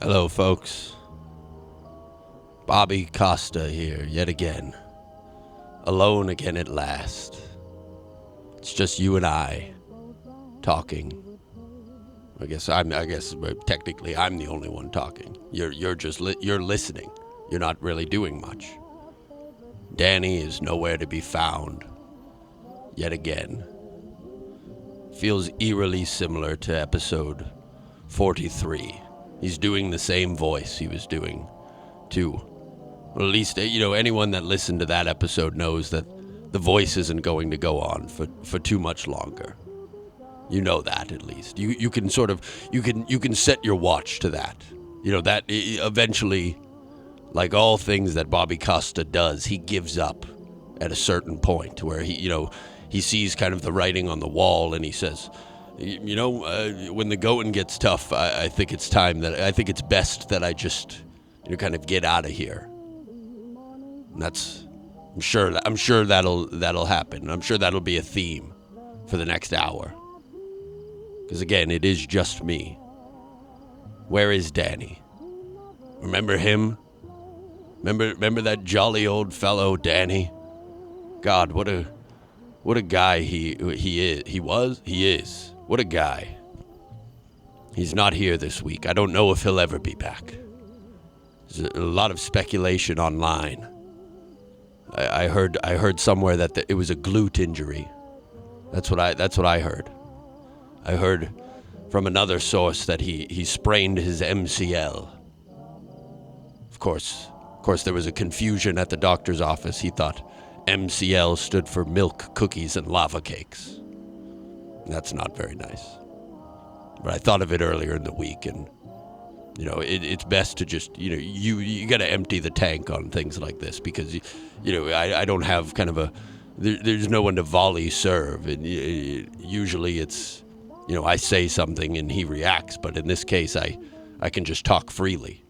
Hello, folks. Bobby Costa here, yet again. Alone again at last. It's just you and I talking. I guess technically I'm the only one talking. You're just you're listening. You're not really doing much. Danny is nowhere to be found. Yet again. Feels eerily similar to episode 43. He's doing the same voice he was doing too. Well, at least, anyone that listened to that episode knows that the voice isn't going to go on for too much longer. You know that, at least. You can set your watch to that. That eventually, like all things that Bobby Costa does, he gives up at a certain point where he sees kind of the writing on the wall and he says, when the going gets tough, I think it's best that I just, kind of get out of here. And I'm sure that'll happen. I'm sure that'll be a theme for the next hour. Because again, it is just me. Where is Danny? Remember him? Remember that jolly old fellow, Danny? God, what a guy he is. What a guy. He's not here this week. I don't know if he'll ever be back. There's a lot of speculation online. I heard somewhere that it was a glute injury. That's what I heard. I heard from another source that he sprained his MCL. Of course, there was a confusion at the doctor's office. He thought MCL stood for milk, cookies, and lava cakes. That's not very nice. But I thought of it earlier in the week, and it's best to just you got to empty the tank on things like this because I don't have kind of there's no one to volley serve, and usually it's I say something and he reacts, but in this case I can just talk freely.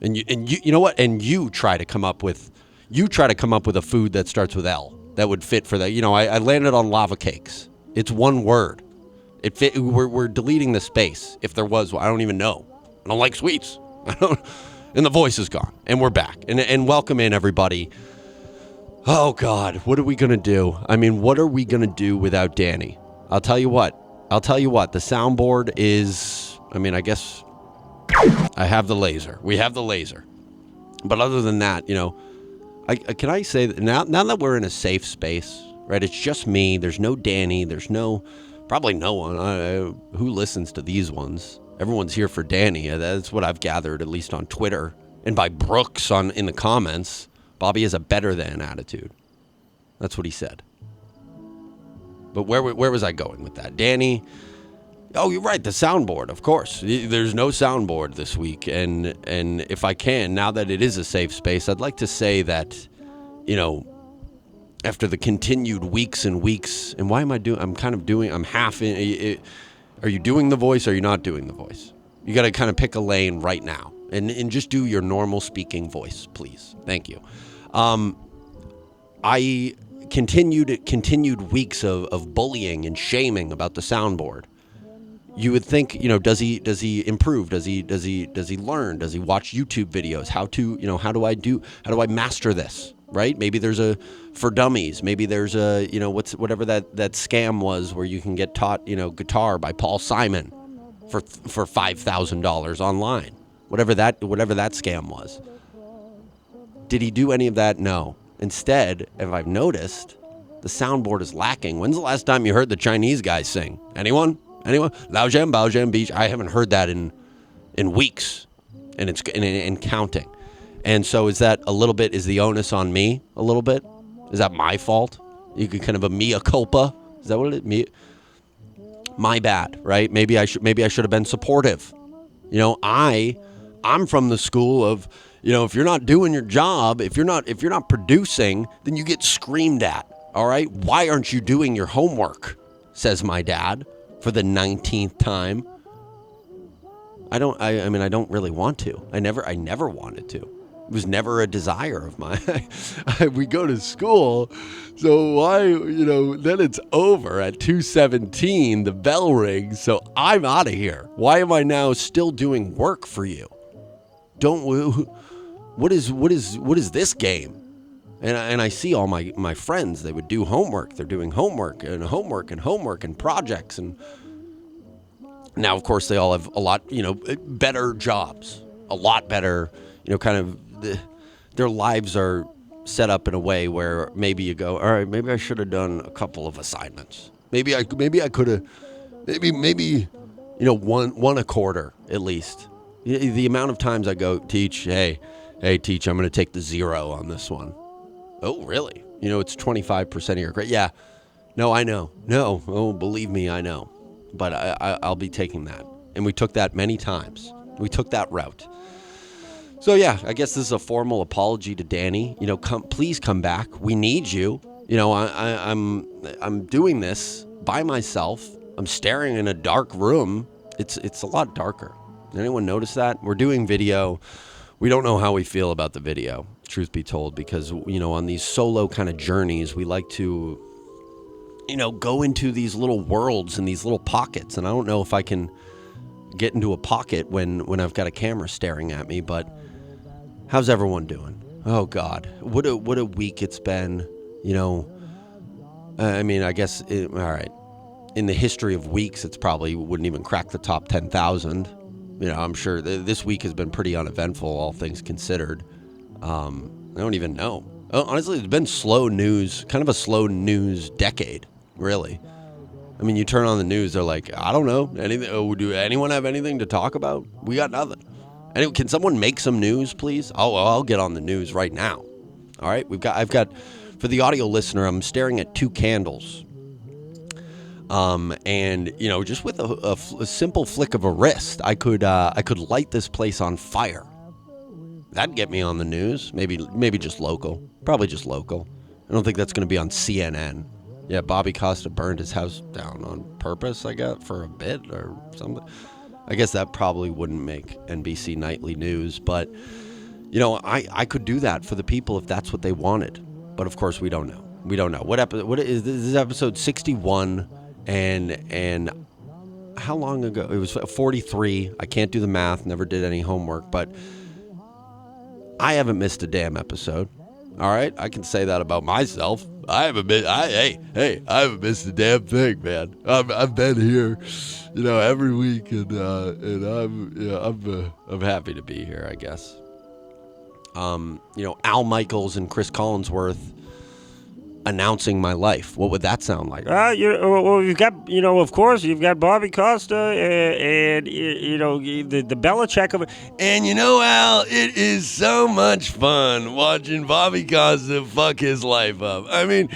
And you know what? And you try to come up with a food that starts with L that would fit for that. I landed on lava cakes. It's one word. It fit. We're deleting the space. If there was one, I don't even know. I don't like sweets. And the voice is gone. And we're back. And welcome in, everybody. Oh, God. What are we going to do? I mean, what are we going to do without Danny? I'll tell you what. The soundboard is, I guess I have the laser. We have the laser. But other than that, can I say that now that we're in a safe space, right? It's just me. There's no Danny. There's probably no one who listens to these ones. Everyone's here for Danny. That's what I've gathered, at least on Twitter and by Brooks in the comments. Bobby has a better than attitude. That's what he said. But where was I going with that? Danny. Oh, you're right. The soundboard, of course. There's no soundboard this week. And if I can, now that it is a safe space, I'd like to say that, after the continued weeks and weeks, and why am I doing, I'm half in it. Are you doing the voice or are you not doing the voice? You got to kind of pick a lane right now and just do your normal speaking voice, please. Thank you. I continued weeks of bullying and shaming about the soundboard. You would think, does he improve? Does he learn? Does he watch YouTube videos? How do I master this? Right? Maybe there's a for dummies. Maybe there's a, whatever that scam was where you can get taught, guitar by Paul Simon for $5,000 online. Whatever that scam was. Did he do any of that? No. Instead, if I've noticed, the soundboard is lacking. When's the last time you heard the Chinese guys sing? Anyone? Lao Zhan, Bao Zhan Beach. I haven't heard that in weeks, and it's in counting. And so is that a little bit? Is the onus on me a little bit? Is that my fault? You could kind of a mea culpa. Is that what it is? My bad, right? Maybe I should have been supportive. I'm from the school of, if you're not doing your job, if you're not producing, then you get screamed at. All right? Why aren't you doing your homework? Says my dad for the 19th time. I don't really want to. I never wanted to. It was never a desire of mine. We go to school, so why, then it's over at 2:17, the bell rings, so I'm out of here. Why am I now still doing work for you? What is this game? And I see all my friends, they would do homework. They're doing homework and projects. And now, of course, they all have a lot, better jobs, a lot better, kind of their lives are set up in a way where maybe you go, all right, maybe I should have done a couple of assignments. Maybe I could have, maybe one a quarter at least. The amount of times I go, teach, hey, teach, I'm going to take the 0 on this one. Oh, really? It's 25% of your grade. Yeah. No, I know. No. Oh, believe me, I know. But I'll be taking that. And we took that many times. We took that route. So, yeah, I guess this is a formal apology to Danny. Please come back. We need you. I'm doing this by myself. I'm staring in a dark room. It's a lot darker. Did anyone notice that? We're doing video. We don't know how we feel about the video, truth be told, because, on these solo kind of journeys, we like to, go into these little worlds and these little pockets. And I don't know if I can get into a pocket when I've got a camera staring at me, but how's everyone doing? Oh, God. What a week it's been, I guess, all right. In the history of weeks, it's probably wouldn't even crack the top 10,000. I'm sure this week has been pretty uneventful, all things considered. I don't even know. Honestly, it's been slow news, kind of a slow news decade, really. I mean, you turn on the news, they're like, I don't know, anything. Oh, do anyone have anything to talk about? We got nothing. Can someone make some news, please? I'll get on the news right now. All right, I've got, for the audio listener, I'm staring at 2 candles. And just with a simple flick of a wrist, I could light this place on fire. That'd get me on the news. Maybe just local. Probably just local. I don't think that's going to be on CNN. Yeah, Bobby Costa burned his house down on purpose, I guess, for a bit or something. I guess that probably wouldn't make NBC Nightly News, but I could do that for the people if that's what they wanted. But of course, we don't know. We don't know. What is this? Is episode 61? And how long ago? It was 43. I can't do the math. Never did any homework, but I haven't missed a damn episode. All right, I can say that about myself. I haven't haven't missed a damn thing, man. I've been here, every week, and I'm happy to be here, I guess. Al Michaels and Chris Collinsworth announcing my life. What would that sound like? You've got, of course, you've got Bobby Costa and the Belichick of it. And Al, it is so much fun watching Bobby Costa fuck his life up. I mean,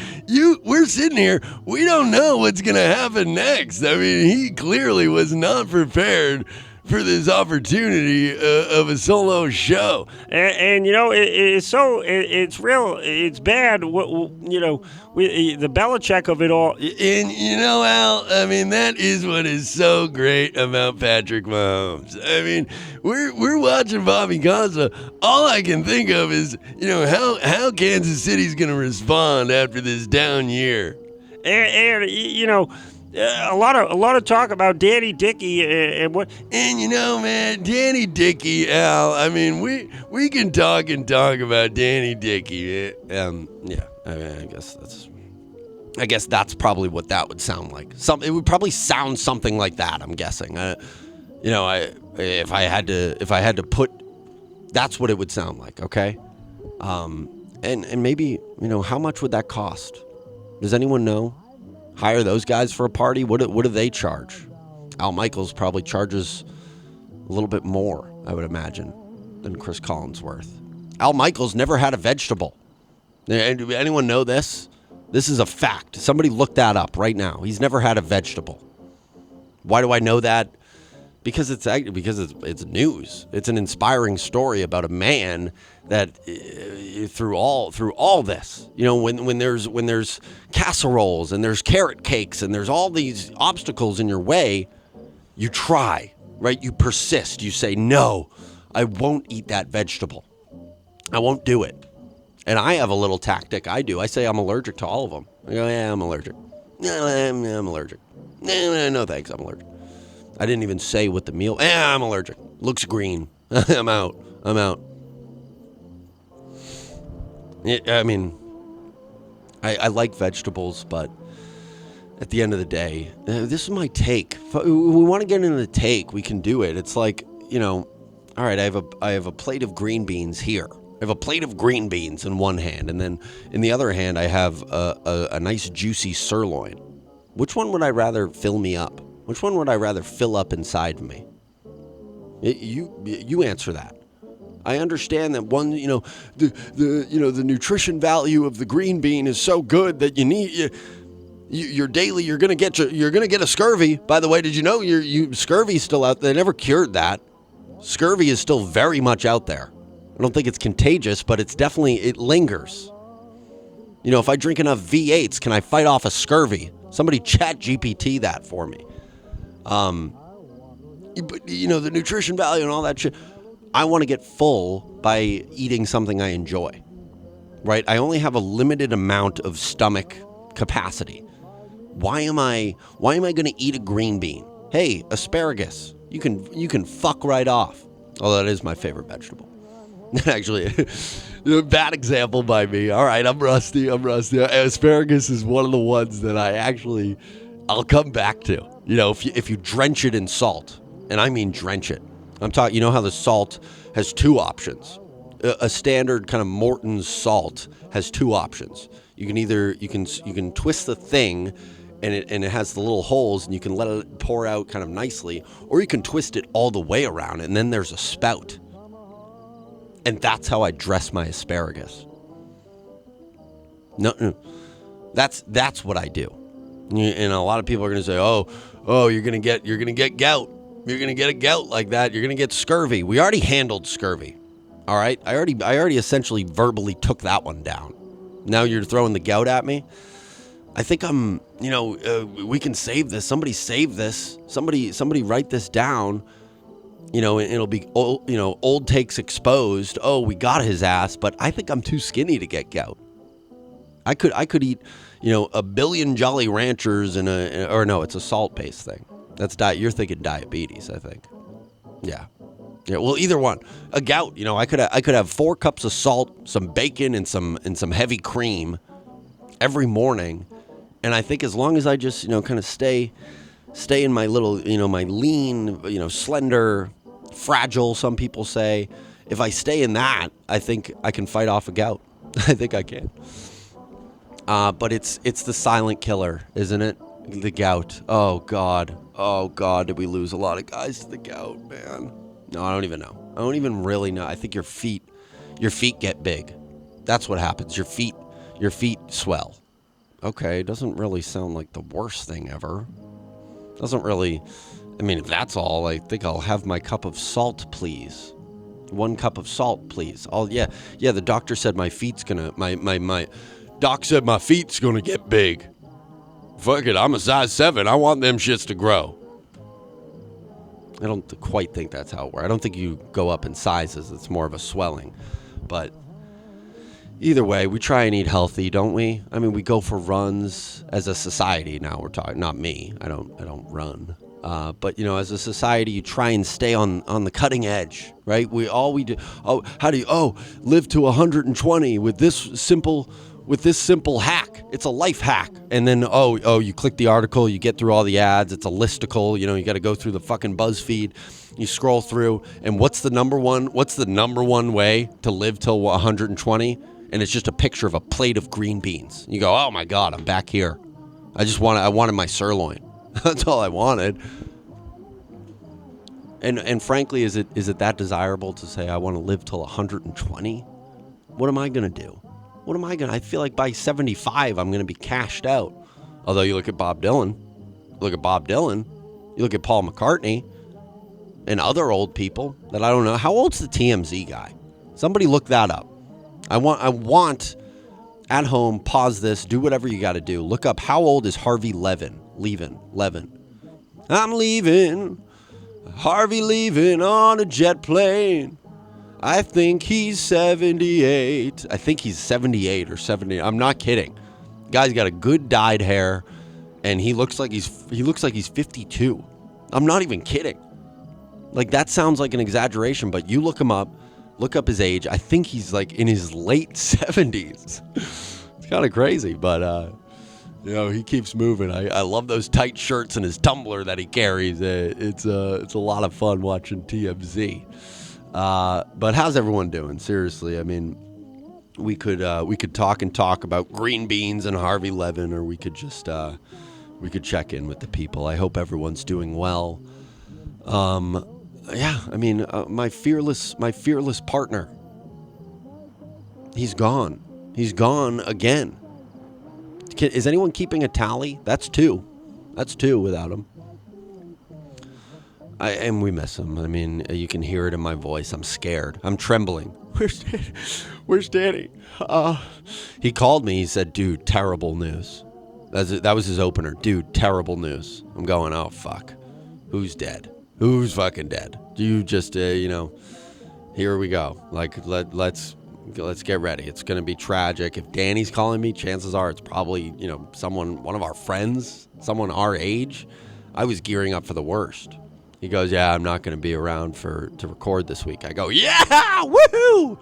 we're sitting here, we don't know what's going to happen next. I mean, he clearly was not prepared for this opportunity of a solo show. And it's real, it's bad, the Belichick of it all. And Al, I mean, that is what is so great about Patrick Mahomes. I mean, we're watching Bobby Costa. All I can think of is, how Kansas City's going to respond after this down year. And a lot of talk about Danny Dickey and what. And man, Danny Dickey, Al. I mean, we can talk about Danny Dickey. I guess that's probably what that would sound like. It would probably sound something like that. I'm guessing. If I had to put, that's what it would sound like. Okay. And maybe how much would that cost? Does anyone know? Hire those guys for a party? What do they charge? Al Michaels probably charges a little bit more, I would imagine, than Chris Collinsworth. Al Michaels never had a vegetable. Anyone know this? This is a fact. Somebody look that up right now. He's never had a vegetable. Why do I know that? Because it's news. It's an inspiring story about a man that through all this, when there's casseroles and there's carrot cakes and there's all these obstacles in your way, you try, right? You persist. You say, no, I won't eat that vegetable. I won't do it. And I have a little tactic I do. I say I'm allergic to all of them. I go, yeah, I'm allergic. No, I'm allergic. No, thanks, I'm allergic. I didn't even say what the meal. I'm allergic. Looks green. I'm out. I mean, I like vegetables, but at the end of the day, this is my take. If we want to get into the take, we can do it. It's like, all right, I have a plate of green beans here. I have a plate of green beans in one hand, and then in the other hand, I have a nice juicy sirloin. Which one would I rather fill me up? Which one would I rather fill up inside me? You answer that. I understand that one, the nutrition value of the green bean is so good that you need your daily. You're gonna get a scurvy. By the way, did you know scurvy's still out there? They never cured that. Scurvy is still very much out there. I don't think it's contagious, but it lingers. If I drink enough V8s, can I fight off a scurvy? Somebody chat GPT that for me. But the nutrition value and all that shit. I want to get full by eating something I enjoy, right? I only have a limited amount of stomach capacity. Why am I going to eat a green bean? Hey, asparagus. You can fuck right off. Although that is my favorite vegetable. Actually, bad example by me. All right, I'm rusty. Asparagus is one of the ones that I'll come back to. If you drench it in salt, and I mean drench it. I'm talking, how the salt has two options. A standard kind of Morton's salt has two options. You can twist the thing, and it has the little holes, and you can let it pour out kind of nicely, or you can twist it all the way around, and then there's a spout. And that's how I dress my asparagus. No, that's what I do. And a lot of people are going to say, "Oh, you're going to get gout. You're going to get a gout like that. You're going to get scurvy." We already handled scurvy. All right? I already essentially verbally took that one down. Now you're throwing the gout at me? I think we can save this. Somebody save this. Somebody write this down. It'll be old takes exposed. Oh, we got his ass, but I think I'm too skinny to get gout. I could eat, a billion Jolly Ranchers it's a salt-based thing. That's diet. You're thinking diabetes, I think. Yeah. Well, either one. A gout. I could have 4 cups of salt, some bacon, and some heavy cream every morning, and I think as long as I just kind of stay in my little my lean slender, fragile. Some people say, if I stay in that, I think I can fight off a gout. I think I can. But it's the silent killer, isn't it? The gout. Oh God, did we lose a lot of guys to the gout, man? No, I don't even know. I don't even really know. I think your feet get big. That's what happens. Your feet swell. Okay, doesn't really sound like the worst thing ever. Doesn't really. I mean, if that's all, I think I'll have my cup of salt, please. 1 cup of salt, please. Yeah. The doctor said my feet's gonna. My doc said my feet's gonna get big. Fuck it, I'm a size 7. I want them shits to grow. I don't quite think that's how it works. I don't think you go up in sizes. It's more of a swelling. But either way, we try and eat healthy, don't we? I mean, we go for runs as a society. Now we're talking, not me. I don't run. But as a society, you try and stay on the cutting edge, right? We do. Live to 120 with this simple hack. It's a life hack. And then, you click the article, you get through all the ads. It's a listicle. You got to go through the fucking BuzzFeed. You scroll through, and what's the number one way to live till 120? And it's just a picture of a plate of green beans. You go, oh my God, I'm back here. I wanted my sirloin. That's all I wanted. And frankly, is it that desirable to say I want to live till 120? What am I going to do? I feel like by 75, I'm going to be cashed out. Although you look at Bob Dylan. You look at Paul McCartney and other old people that I don't know. How old's the TMZ guy? Somebody look that up. I want at home, pause this, do whatever you got to do. Look up, how old is Harvey Levin? I'm leaving. Harvey leaving on a jet plane. I think he's 78. I think he's 78 or 70. I'm not kidding. Guy's got a good dyed hair, and he looks like he's 52. I'm not even kidding. Like, that sounds like an exaggeration, but you look him up, look up his age. I think he's like in his late 70s. It's kind of crazy, but he keeps moving. I love those tight shirts and his tumbler that he carries. It's a lot of fun watching TMZ. But how's everyone doing? Seriously, I mean, we could talk about green beans and Harvey Levin, or we could just check in with the people. I hope everyone's doing well. Yeah, I mean, my fearless partner. He's gone. He's gone again. Is anyone keeping a tally? That's two. That's two without him. And we miss him. I mean, you can hear it in my voice. I'm scared. I'm trembling. Where's Danny? He called me. He said, dude, terrible news. That was his opener. Dude, terrible news. I'm going, oh, fuck. Who's dead? Who's fucking dead? Do you just, here we go. Like, let's get ready. It's going to be tragic. If Danny's calling me, chances are it's probably, one of our friends, someone our age. I was gearing up for the worst. He goes, yeah, I'm not going to be around to record this week. I go, yeah, woohoo!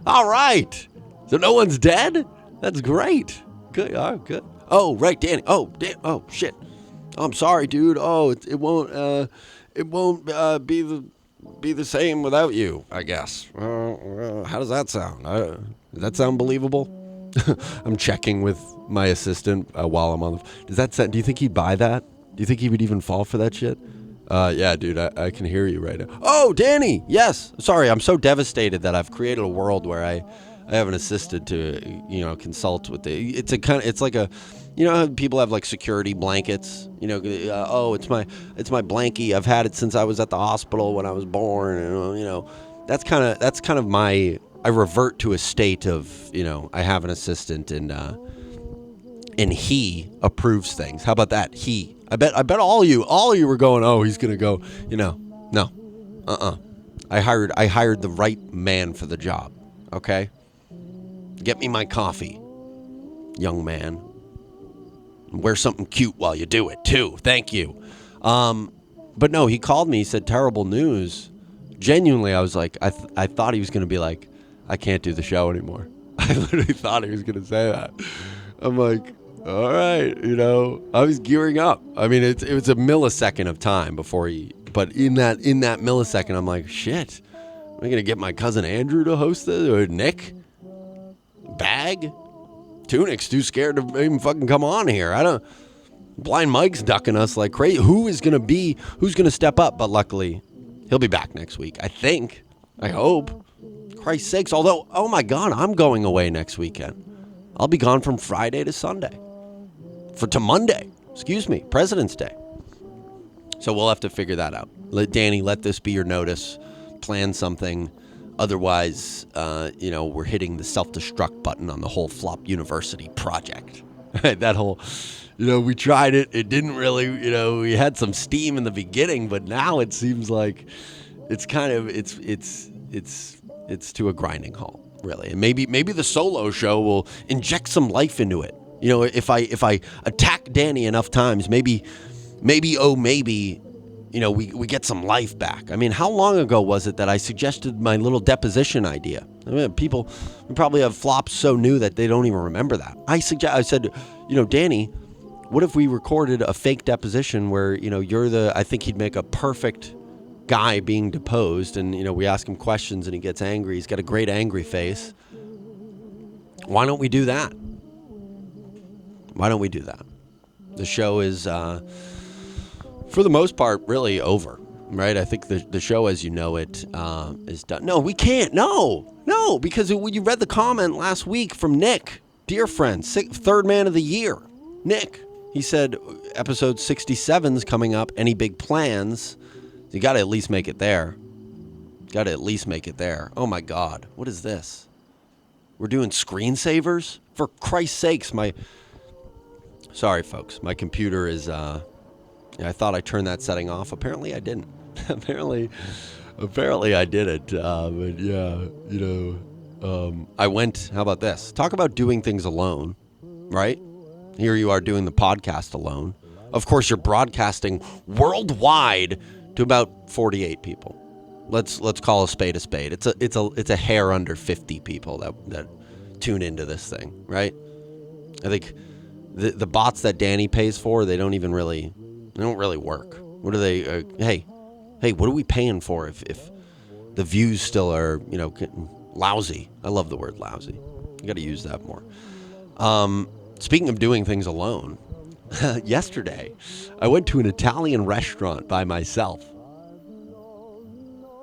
All right. So no one's dead? That's great. Good. Oh, good. Oh, right, Danny. Oh, shit. I'm sorry, dude. Oh, it won't be the same without you, I guess. How does that sound? Does that sound believable? I'm checking with my assistant while I'm on the. Does that sound? Do you think he'd buy that? Do you think he would even fall for that shit? Yeah, dude, I can hear you right now. Oh, Danny, yes. Sorry, I'm so devastated that I've created a world where I have an assistant to, consult with it's like a, how people have like security blankets, it's my blankie. I've had it since I was at the hospital when I was born. And, that's kind of my, I revert to a state of, I have an assistant and he approves things. How about that? I bet all of you were going, oh, he's going to go, no, I hired the right man for the job. Okay. Get me my coffee, young man. Wear something cute while you do it too. Thank you. But no, he called me. He said, terrible news. Genuinely, I was like, I thought he was going to be like, I can't do the show anymore. I literally thought he was going to say that. I'm like, all right, I was gearing up. I mean, it was a millisecond of time before but in that millisecond, I'm like, shit, am I going to get my cousin Andrew to host this, or Nick? Bag? Tunic's too scared to even fucking come on here. Blind Mike's ducking us like crazy. Who's going to step up? But luckily, he'll be back next week. I think. I hope. Christ's sakes. Although, oh my God, I'm going away next weekend. I'll be gone from Friday to Sunday. To Monday. Excuse me. President's Day. So we'll have to figure that out. Danny, let this be your notice. Plan something. Otherwise, we're hitting the self-destruct button on the whole Flop University project. That whole, we tried it. It didn't really, we had some steam in the beginning, but now it seems like it's kind of, it's to a grinding halt, really. And maybe the solo show will inject some life into it. If I attack Danny enough times, maybe, we get some life back. I mean, how long ago was it that I suggested my little deposition idea? I mean, we probably have flops so new that they don't even remember that. I said, Danny, what if we recorded a fake deposition where, I think he'd make a perfect guy being deposed, and, we ask him questions and he gets angry. He's got a great angry face. Why don't we do that? The show is, for the most part, really over, right? I think the show as you know it is done. No, we can't. No, because you read the comment last week from Nick, dear friend, third man of the year, Nick. He said episode 67 is coming up. Any big plans? You got to at least make it there. Oh my God, what is this? We're doing screensavers? For Christ's sakes, sorry folks, my computer is, I thought I turned that setting off. Apparently I didn't. Apparently Apparently I didn't. But yeah, I went, how about this? Talk about doing things alone, right? Here you are doing the podcast alone. Of course, you're broadcasting worldwide to about 48 people. Let's call a spade a spade. It's a hair under 50 people that tune into this thing, right? I think the bots that Danny pays for, they don't really work. What are they? Hey, what are we paying for if the views still are lousy? I love the word lousy. You got to use that more. Speaking of doing things alone, yesterday I went to an Italian restaurant by myself.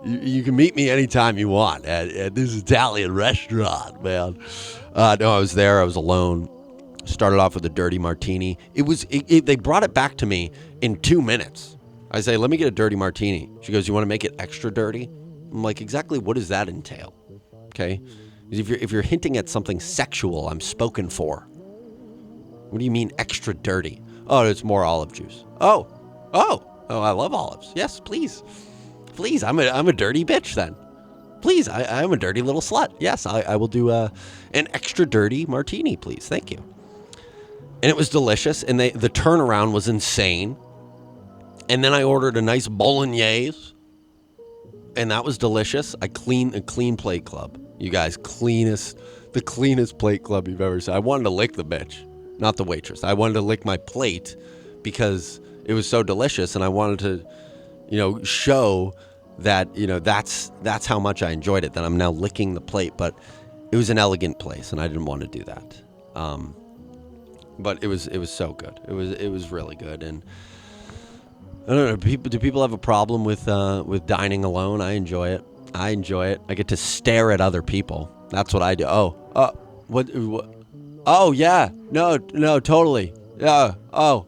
You can meet me anytime you want at this Italian restaurant, man. No, I was there. I was alone. Started off with a dirty martini. They brought it back to me in 2 minutes. I say, let me get a dirty martini. She goes, you want to make it extra dirty? I'm like, exactly what does that entail? Okay. If you're hinting at something sexual, I'm spoken for. What do you mean extra dirty? Oh, it's more olive juice. Oh, I love olives. Yes, please. Please, I'm a dirty bitch then. Please, I'm a dirty little slut. Yes, I will do an extra dirty martini, please. Thank you. And it was delicious, and the turnaround was insane. And then I ordered a nice bolognese, and that was delicious. A clean plate club. You guys, the cleanest plate club you've ever seen. I wanted to lick the bitch, not the waitress. I wanted to lick my plate because it was so delicious, and I wanted to show that, that's how much I enjoyed it, that I'm now licking the plate. But it was an elegant place, and I didn't want to do that. But it was so good. It was really good. And I don't know, do people have a problem with dining alone? I enjoy it. I get to stare at other people. That's what I do. What? Oh, yeah. No, totally. Yeah. Oh,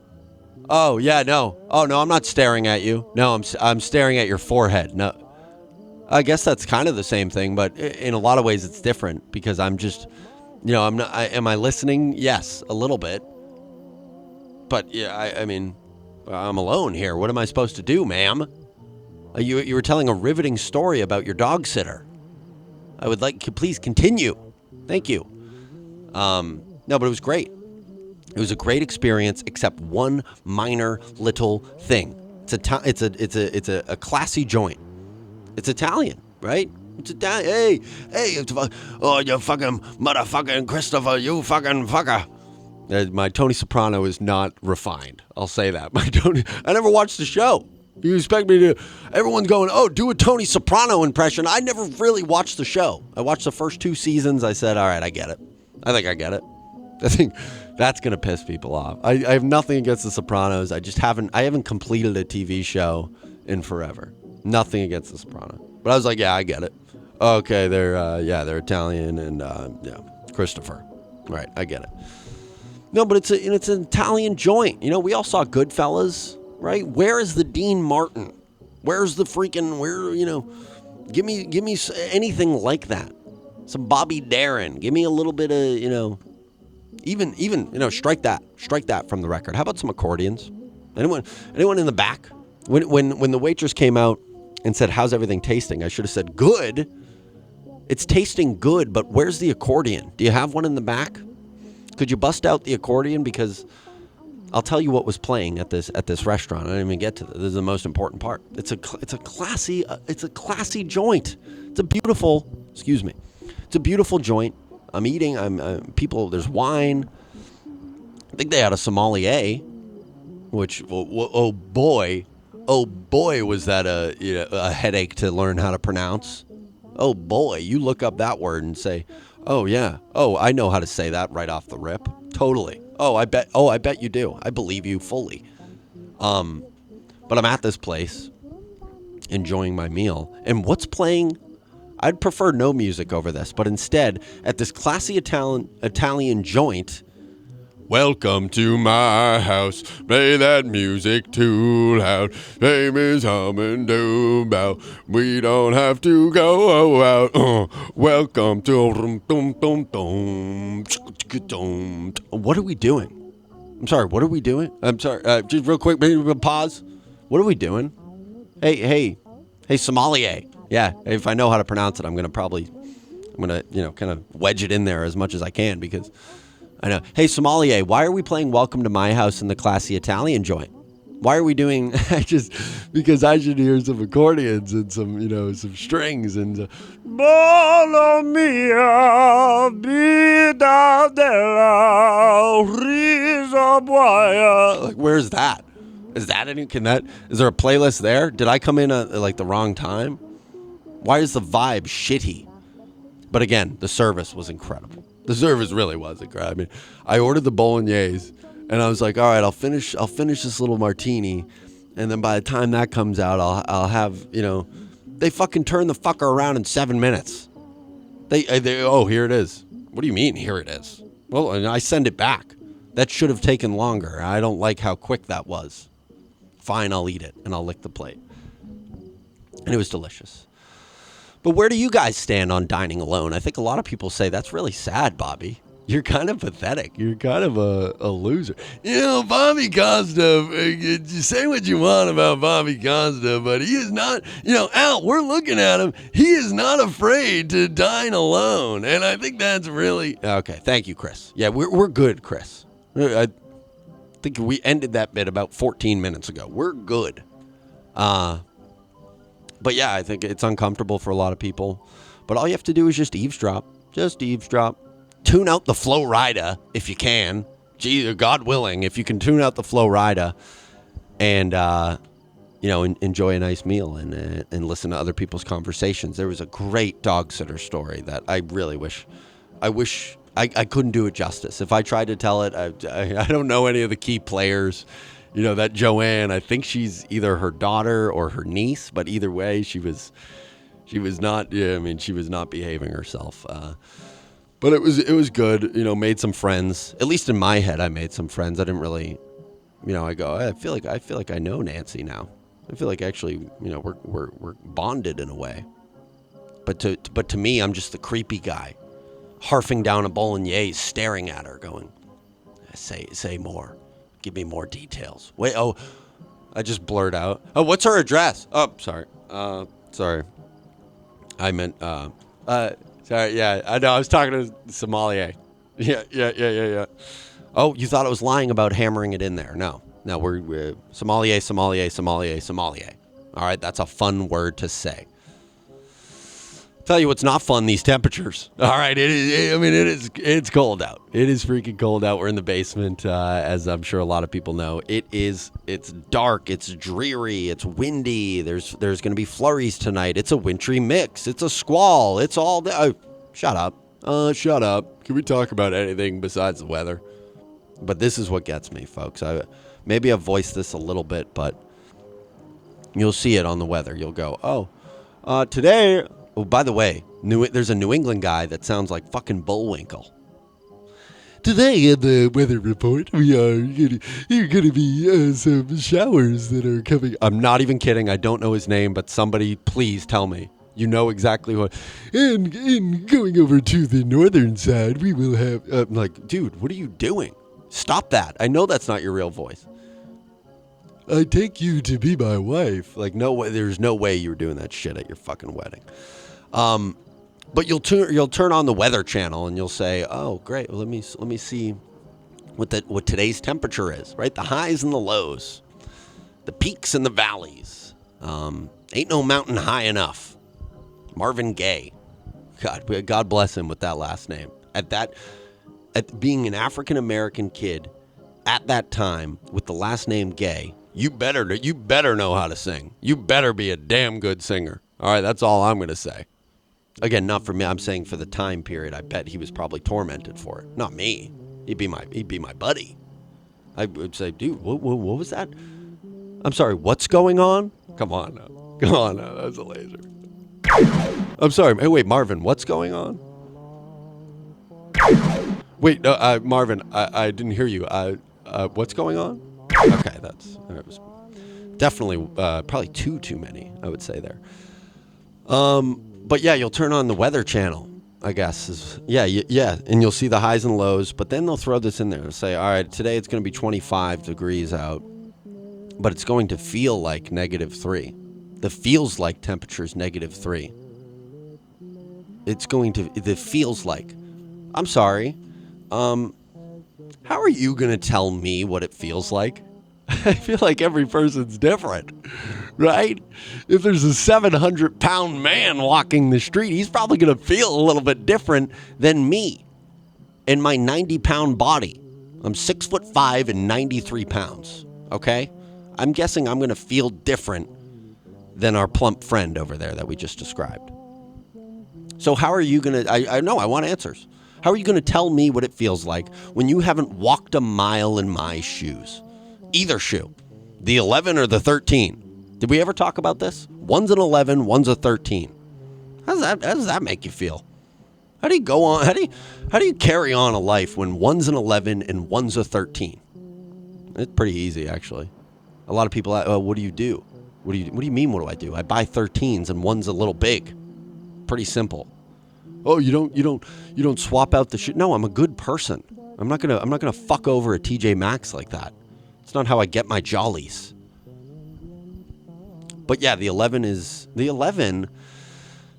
yeah, no. Oh, no, I'm not staring at you. No, I'm staring at your forehead. No. I guess that's kind of the same thing, but in a lot of ways it's different because I'm just, I'm not, am I listening? Yes, a little bit. But yeah, I mean, I'm alone here. What am I supposed to do, ma'am? You were telling a riveting story about your dog sitter. I would like to please continue. Thank you. No, but it was great. It was a great experience, except one minor little thing. It's a classy joint. It's Italian, right? It's Italian. Hey, you fucking motherfucking Christopher, you fucking fucker. My Tony Soprano is not refined. I'll say that. I never watched the show. You expect me to? Everyone's going, do a Tony Soprano impression. I never really watched the show. I watched the first 2 seasons. I said, all right, I get it. I think I get it. I think that's going to piss people off. I have nothing against The Sopranos. I haven't completed a TV show in forever. Nothing against The Sopranos. But I was like, yeah, I get it. Okay, they're Italian and, Christopher. Right, I get it. No, but it's an Italian joint. We all saw Goodfellas, right? Where is the Dean Martin? Where's the freaking, give me anything like that. Some Bobby Darin. Give me a little bit of, even strike that from the record. How about some accordions? Anyone in the back? When the waitress came out and said, how's everything tasting? I should have said, good. It's tasting good, but where's the accordion? Do you have one in the back? Could you bust out the accordion? Because I'll tell you what was playing at this restaurant. I didn't even get to this. This is the most important part. It's a classy joint. It's a beautiful joint. I'm eating. People. There's wine. I think they had a sommelier, which oh boy, was that a headache to learn how to pronounce. Oh boy, you look up that word and say, oh yeah, oh I know how to say that right off the rip. Totally. Oh I bet you do. I believe you fully. But I'm at this place, enjoying my meal, and what's playing? I'd prefer no music over this, but instead, at this classy Italian joint, welcome to my house, play that music too loud, famous hum and do bow, we don't have to go out, welcome to, what are we doing? I'm sorry, what are we doing? I'm sorry, just real quick, maybe we'll pause. What are we doing? Hey, sommelier. Yeah, if I know how to pronounce it, I'm gonna kind of wedge it in there as much as I can because I know. Hey, Sommelier, why are we playing "Welcome to My House" in the classy Italian joint? Why are we doing because I should hear some accordions and some strings and Bolo mia vida della risabuaya. like where's that? Is that any? Is there a playlist there? Did I come in at like the wrong time? Why is the vibe shitty? But again, the service was incredible. The service really was incredible. I mean, I ordered the bolognese, and I was like, all right, I'll finish this little martini, and then by the time that comes out, I'll have, they fucking turn the fucker around in 7 minutes. Oh, here it is. What do you mean, here it is? Well, and I send it back. That should have taken longer. I don't like how quick that was. Fine, I'll eat it, and I'll lick the plate. And it was delicious. But where do you guys stand on dining alone? I think a lot of people say that's really sad, Bobby. You're kind of pathetic. You're kind of a loser. Bobby Costa, you say what you want about Bobby Costa, but he is not, Al, we're looking at him. He is not afraid to dine alone. And I think that's really... Okay, thank you, Chris. Yeah, we're good, Chris. I think we ended that bit about 14 minutes ago. We're good. But yeah, I think it's uncomfortable for a lot of people. But all you have to do is just eavesdrop. Just eavesdrop. Tune out the Flow Rida if you can. Gee, God willing, if you can tune out the Flow Rida and, enjoy a nice meal and listen to other people's conversations. There was a great dog sitter story that I really wish I couldn't do it justice. If I tried to tell it, I don't know any of the key players. That Joanne, I think she's either her daughter or her niece, but either way, she was not, she was not behaving herself. But it was good, made some friends. At least in my head, I made some friends. I didn't really, I feel like I know Nancy now. I feel like actually, we're bonded in a way. But to me, I'm just the creepy guy, harfing down a bolognese, staring at her, going, say more. Give me more details. Wait, I just blurred out. Oh, what's her address? Oh, sorry. Sorry. I meant, sorry, yeah, I know, I was talking to Sommelier. Yeah. Oh, you thought I was lying about hammering it in there. No, we're Sommelier. All right, that's a fun word to say. Tell you what's not fun, these temperatures. All right, it's cold out. It is freaking cold out. We're in the basement, as I'm sure a lot of people know. It's dark, it's dreary, it's windy. There's going to be flurries tonight. It's a wintry mix. It's a squall. It's all... shut up. Shut up. Can we talk about anything besides the weather? But this is what gets me, folks. Maybe I've voiced this a little bit, but you'll see it on the weather. You'll go, today... Oh, by the way, there's a New England guy that sounds like fucking Bullwinkle. Today in the weather report, you're going to be some showers that are coming. I'm not even kidding. I don't know his name, but somebody please tell me. You know exactly what. And in going over to the northern side, we will have... I'm like, dude, what are you doing? Stop that. I know that's not your real voice. I take you to be my wife. Like, no way. There's no way you were doing that shit at your fucking wedding. But you'll turn on the Weather Channel and you'll say, "Oh, great. Well, let me see what today's temperature is." Right, the highs and the lows, the peaks and the valleys. Ain't no mountain high enough. Marvin Gaye, God bless him with that last name. At being an African American kid at that time with the last name Gaye, you better know how to sing. You better be a damn good singer. All right, that's all I'm gonna say. Again, not for me. I'm saying for the time period. I bet he was probably tormented for it. Not me. He'd be my buddy. I would say, dude, what was that? I'm sorry. What's going on? Come on now. That's a laser. I'm sorry. Hey, wait, Marvin. What's going on? Wait, no, Marvin. I didn't hear you. What's going on? Okay, that was definitely probably too many. I would say there. But yeah, you'll turn on the Weather Channel, I guess. Yeah, and you'll see the highs and lows, but then they'll throw this in there and say, all right, today it's going to be 25 degrees out, but it's going to feel like -3. The feels like temperature is -3. It's going to, the feels like. I'm sorry. How are you going to tell me what it feels like? I feel like every person's different, right? If there's a 700-pound man walking the street, he's probably going to feel a little bit different than me in my 90-pound body. I'm 6'5" and 93 pounds, okay? I'm guessing I'm going to feel different than our plump friend over there that we just described. So how are you going to, I know, I want answers. How are you going to tell me what it feels like when you haven't walked a mile in my shoes? Either shoe, the 11 or the 13. Did we ever talk about this? One's an 11, one's a 13. How does that make you feel? How do you go on? How do you carry on a life when one's an 11 and one's a 13? It's pretty easy, actually. A lot of people, what do you do? What do you mean? What do I do? I buy 13s and one's a little big. Pretty simple. Oh, you don't swap out the shit. No, I'm a good person. I'm not gonna fuck over a TJ Maxx like that. It's not how I get my jollies. But yeah, the 11.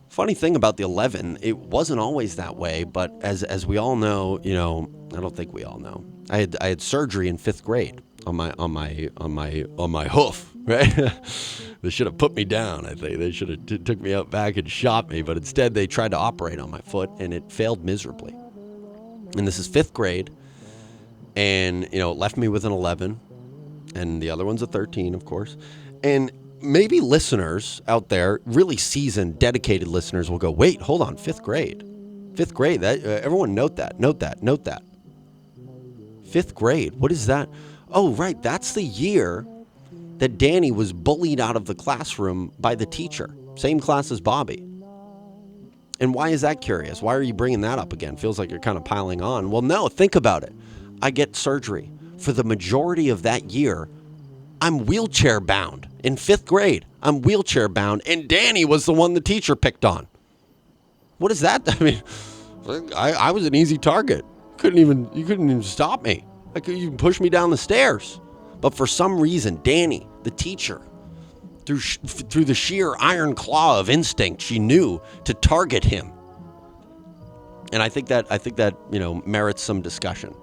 Funny thing about the 11, it wasn't always that way. But as we all know, I don't think we all know. I had surgery in 5th grade on my hoof. Right? They should have put me down. I think they should have took me out back and shot me. But instead, they tried to operate on my foot, and it failed miserably. And this is 5th grade, and it left me with an 11. And the other one's a 13, of course. And maybe listeners out there, really seasoned, dedicated listeners, will go, wait, hold on, 5th grade. 5th grade, that everyone note that. 5th grade, what is that? Oh, right, that's the year that Danny was bullied out of the classroom by the teacher. Same class as Bobby. And why is that curious? Why are you bringing that up again? Feels like you're kind of piling on. Well, no, think about it. I get surgery. For the majority of that year, I'm wheelchair bound. In 5th grade, I'm wheelchair bound, and Danny was the one the teacher picked on. What is that? I mean, I was an easy target. You couldn't even stop me. You can push me down the stairs. But for some reason, Danny, the teacher, through the sheer iron claw of instinct, she knew to target him. And I think that merits some discussion.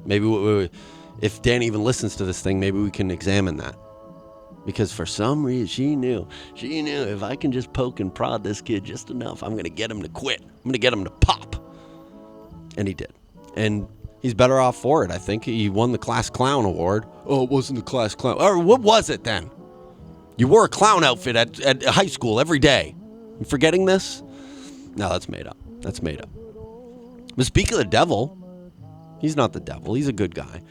Maybe if Danny even listens to this thing, maybe we can examine that. Because for some reason, she knew if I can just poke and prod this kid just enough, I'm going to get him to quit. I'm going to get him to pop. And he did. And he's better off for it, I think. He won the Class Clown Award. Oh, it wasn't the Class Clown. Or what was it then? You wore a clown outfit at high school every day. You forgetting this? No, that's made up. But speak of the devil, he's not the devil. He's a good guy.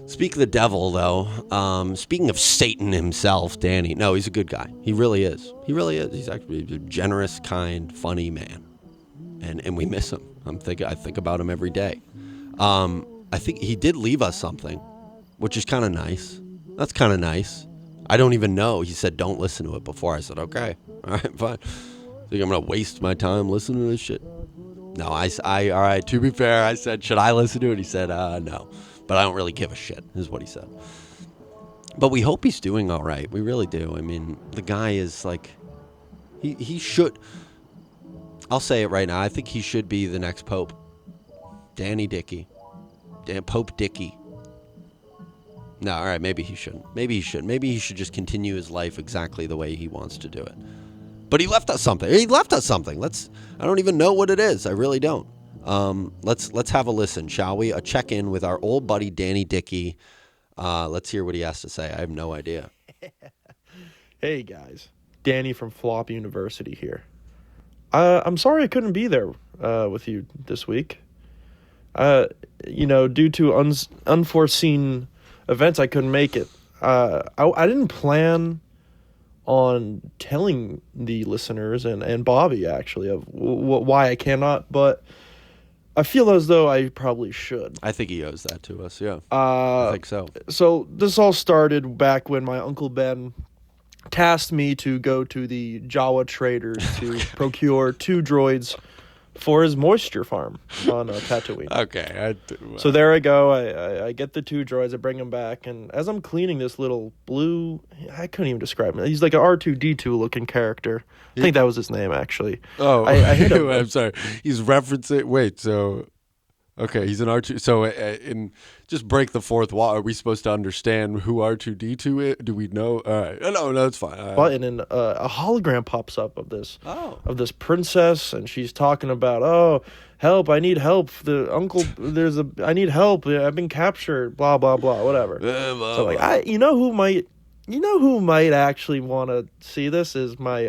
Speak of the devil, though. Speaking of Satan himself, Danny. No, he's a good guy. He really is. He's actually a generous, kind, funny man. And we miss him. I think about him every day. I think he did leave us something, which is kind of nice. That's kind of nice. I don't even know. He said, don't listen to it before. I said, okay. All right, fine. Think I'm going to waste my time listening to this shit? No, all right, to be fair, I said, should I listen to it? He said, no. But I don't really give a shit, is what he said. But we hope he's doing all right. We really do. I mean, the guy is like, he should, I'll say it right now, I think he should be the next Pope. Danny Dickey. Pope Dickey. No, all right, maybe he shouldn't. Maybe he should just continue his life exactly the way he wants to do it. But he left us something. I don't even know what it is. I really don't. Let's have a listen, shall we? A check-in with our old buddy Danny Dickey. Let's hear what he has to say. I have no idea. Hey guys, Danny from Flop University here. I'm sorry I couldn't be there with you this week. Due to unforeseen events, I couldn't make it. I didn't plan on telling the listeners and Bobby, actually, of why I cannot, but I feel as though I probably should. I think he owes that to us, yeah. I think so. So this all started back when my Uncle Ben tasked me to go to the Jawa traders to procure 2 droids for his moisture farm on Tatooine. Okay. So there I go. I get the 2 droids. I bring them back, and as I'm cleaning this little blue, I couldn't even describe him. He's like an R2D2 looking character. I think that was his name actually. Oh, I hit him. I'm sorry. He's referencing. Wait, so okay, he's an R2. So in just break the fourth wall. Are we supposed to understand who R2D2 is? Do we know? All right. No, that's fine. Button, and a hologram pops up of this Oh. of this princess, and she's talking about, oh, help! I need help. I need help. I've been captured. Blah blah blah. Whatever. So like you know who might actually want to see this is my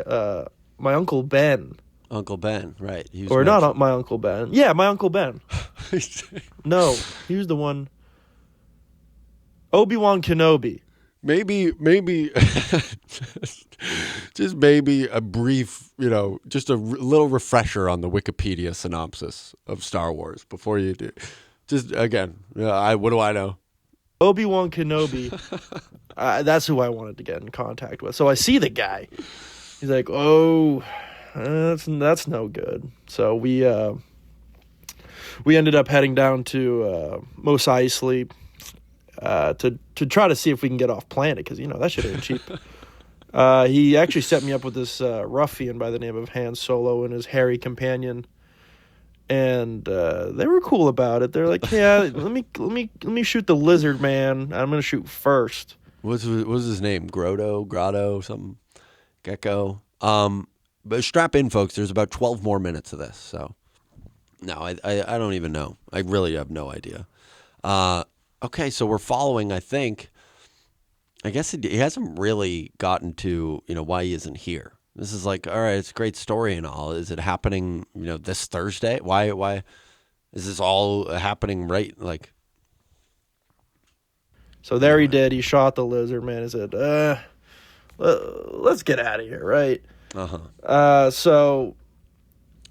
Uncle Ben. Uncle Ben, right? He was Or not my Uncle Ben. Yeah, my Uncle Ben. mentioned. No, he was the one. Obi-Wan Kenobi. Maybe, just maybe a brief, just a little refresher on the Wikipedia synopsis of Star Wars before you do. Just again, what do I know? Obi-Wan Kenobi. That's who I wanted to get in contact with. So I see the guy. He's like, oh, that's no good. So we ended up heading down to Mos Eisley to try to see if we can get off planet, because that shit ain't cheap. He actually set me up with this ruffian by the name of Han Solo and his hairy companion, and they were cool about it. They're like, yeah, let me shoot the lizard man. I'm gonna shoot first. What was his name? Grotto, something, Gecko. But strap in, folks. There's about 12 more minutes of this. So, no, I don't even know. I really have no idea. Okay, so we're following. I guess he hasn't really gotten to why he isn't here. This is like, all right, it's a great story and all. Is it happening this Thursday? Why is this all happening right like? So there he did. He shot the lizard man and said, let's get out of here, right? So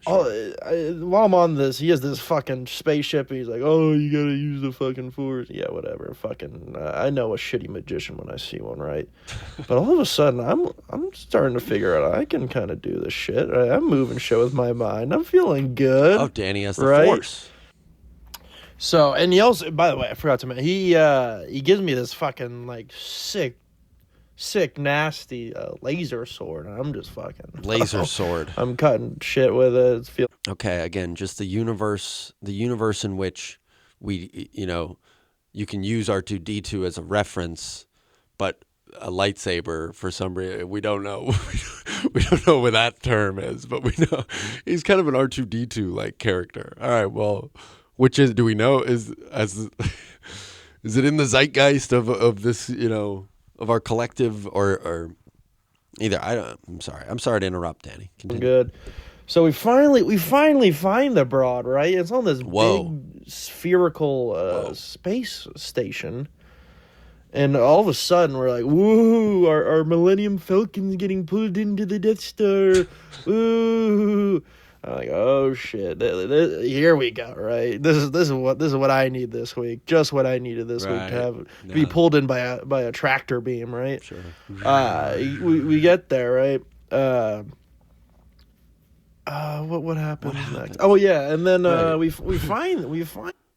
while I'm on this, he has this fucking spaceship, and he's like, oh, you gotta use the fucking force. Yeah, whatever. Fucking, I know a shitty magician when I see one, right? But all of a sudden, I'm starting to figure out I can kind of do this shit. Right? I'm moving shit with my mind. I'm feeling good. Oh, Danny has the right? force. So, and he also, by the way, I forgot to mention, he gives me this fucking like sick, nasty laser sword, and I'm just fucking Laser sword. I'm cutting shit with it. Okay, again, just the universe in which we, you can use R2D2 as a reference, but a lightsaber for some reason we don't know. We don't know what that term is, but we know he's kind of an R2D2 like character. All right, well, do we know is it in the zeitgeist of this, of our collective or either? I'm sorry to interrupt, Danny. Continue. Good. So we finally find the broad, right? It's on this big spherical space station, and all of a sudden we're like, "Woo! Our Millennium Falcon's getting pulled into the Death Star!" Woo! I'm like, oh shit! Here we go, right? This is what I need this week. Just what I needed this week to be pulled in by a tractor beam, right? Sure. We get there, right? What happens next? Oh yeah, and then we find.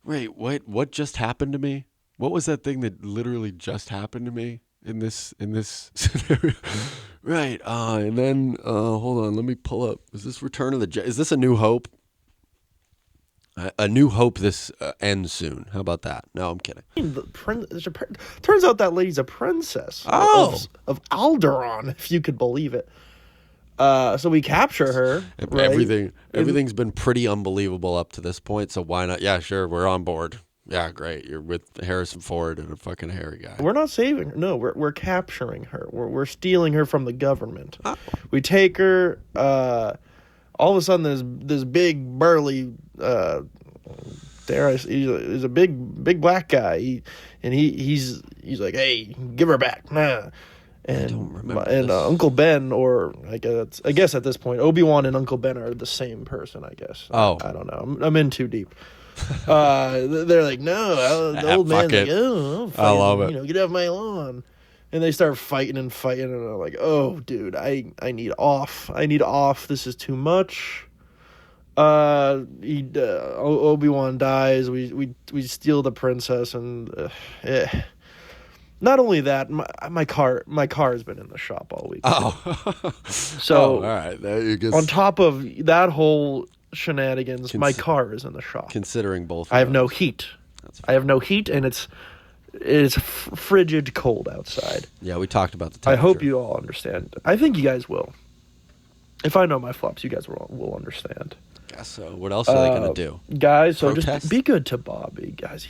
Wait, what just happened to me? What was that thing that literally just happened to me in this scenario? Right, and then hold on, let me pull up. Is this Return of the Jedi? Is this A New Hope? A New Hope. This ends soon. How about that? No, I'm kidding. Turns out that lady's a princess of Alderaan, if you could believe it. So we capture her. Right? Everything's been pretty unbelievable up to this point. So why not? Yeah, sure, we're on board. Yeah, great. You're with Harrison Ford and a fucking hairy guy. We're not saving her. No, we're capturing her. We're stealing her from the government. Oh. We take her. All of a sudden, this big burly. He's a big black guy. He's like, hey, give her back. Nah. And Uncle Ben, or I guess at this point, Obi-Wan and Uncle Ben are the same person. I guess. Oh, I don't know. I'm in too deep. They're like, no, the old man's like, oh, I love it. Get off my lawn. And they start fighting, and I'm like, oh, dude, I need off. This is too much. Obi-Wan dies. We steal the princess, and not only that, my car has been in the shop all week. Oh. So all right. You guess, on top of that whole shenanigans, my car is in the shop. considering both, I have of no those. heat. That's I have no heat, and it's frigid cold outside. Yeah, we talked about the I temperature. hope you all understand. I think you guys will. If I know my flops, you guys will understand. Guess so. What else are they going to do? Guys, so Protest? just be good to Bobby, guys.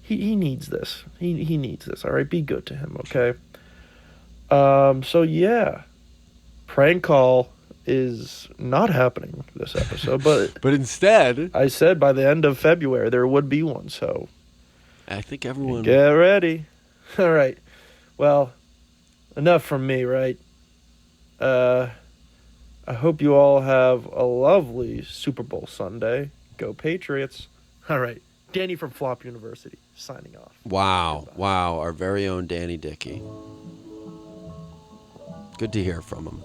He needs this. He needs this. All right, be good to him, okay? So yeah, prank call is not happening this episode, but But instead, I said by the end of February there would be one. So I think everyone. get ready. All right. Well, enough from me, right? I hope you all have a lovely Super Bowl Sunday. Go Patriots. All right. Danny from Flop University signing off. Wow. Our very own Danny Dickey. Good to hear from him.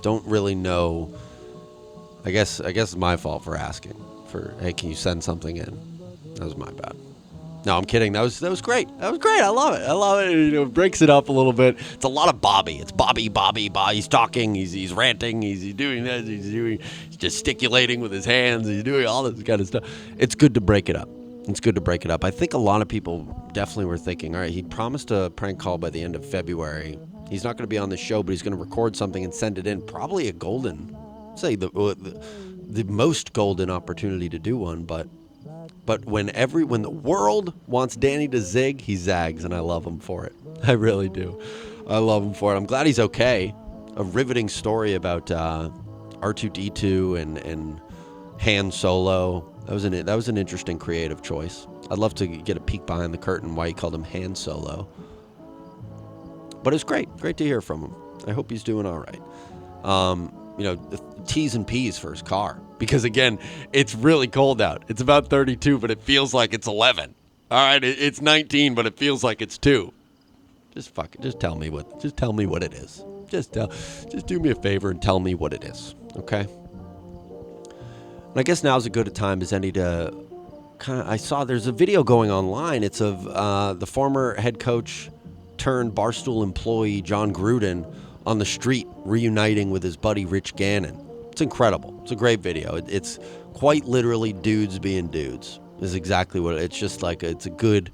Don't really know. I guess it's my fault for asking. Hey, can you send something in? That was my bad. No, I'm kidding. That was great. That was great. I love it. It breaks it up a little bit. It's a lot of Bobby. It's Bobby. He's talking. He's ranting. He's doing this. He's gesticulating with his hands. He's doing all this kind of stuff. It's good to break it up. I think a lot of people definitely were thinking, all right, he promised a prank call by the end of February. He's not going to be on the show, but he's going to record something and send it in. Probably a golden, say the most golden opportunity to do one, but when the world wants Danny to zig, he zags, and I love him for it. I really do. I love him for it. I'm glad he's okay. A riveting story about R2-D2 and Han Solo. That was an interesting creative choice. I'd love to get a peek behind the curtain why he called him Han Solo. But it's great to hear from him. I hope he's doing all right. The T's and P's for his car. Because, again, it's really cold out. It's about 32, but it feels like it's 11. All right, it's 19, but it feels like it's 2. Just tell me what it is. Just do me a favor and tell me what it is, okay? And I guess now's as good a time as any to I saw there's a video going online. It's of the former head coach turned Barstool employee John Gruden on the street reuniting with his buddy Rich Gannon. It's incredible. It's a great video. It's quite literally dudes being dudes. Is exactly what it's just like. It's a good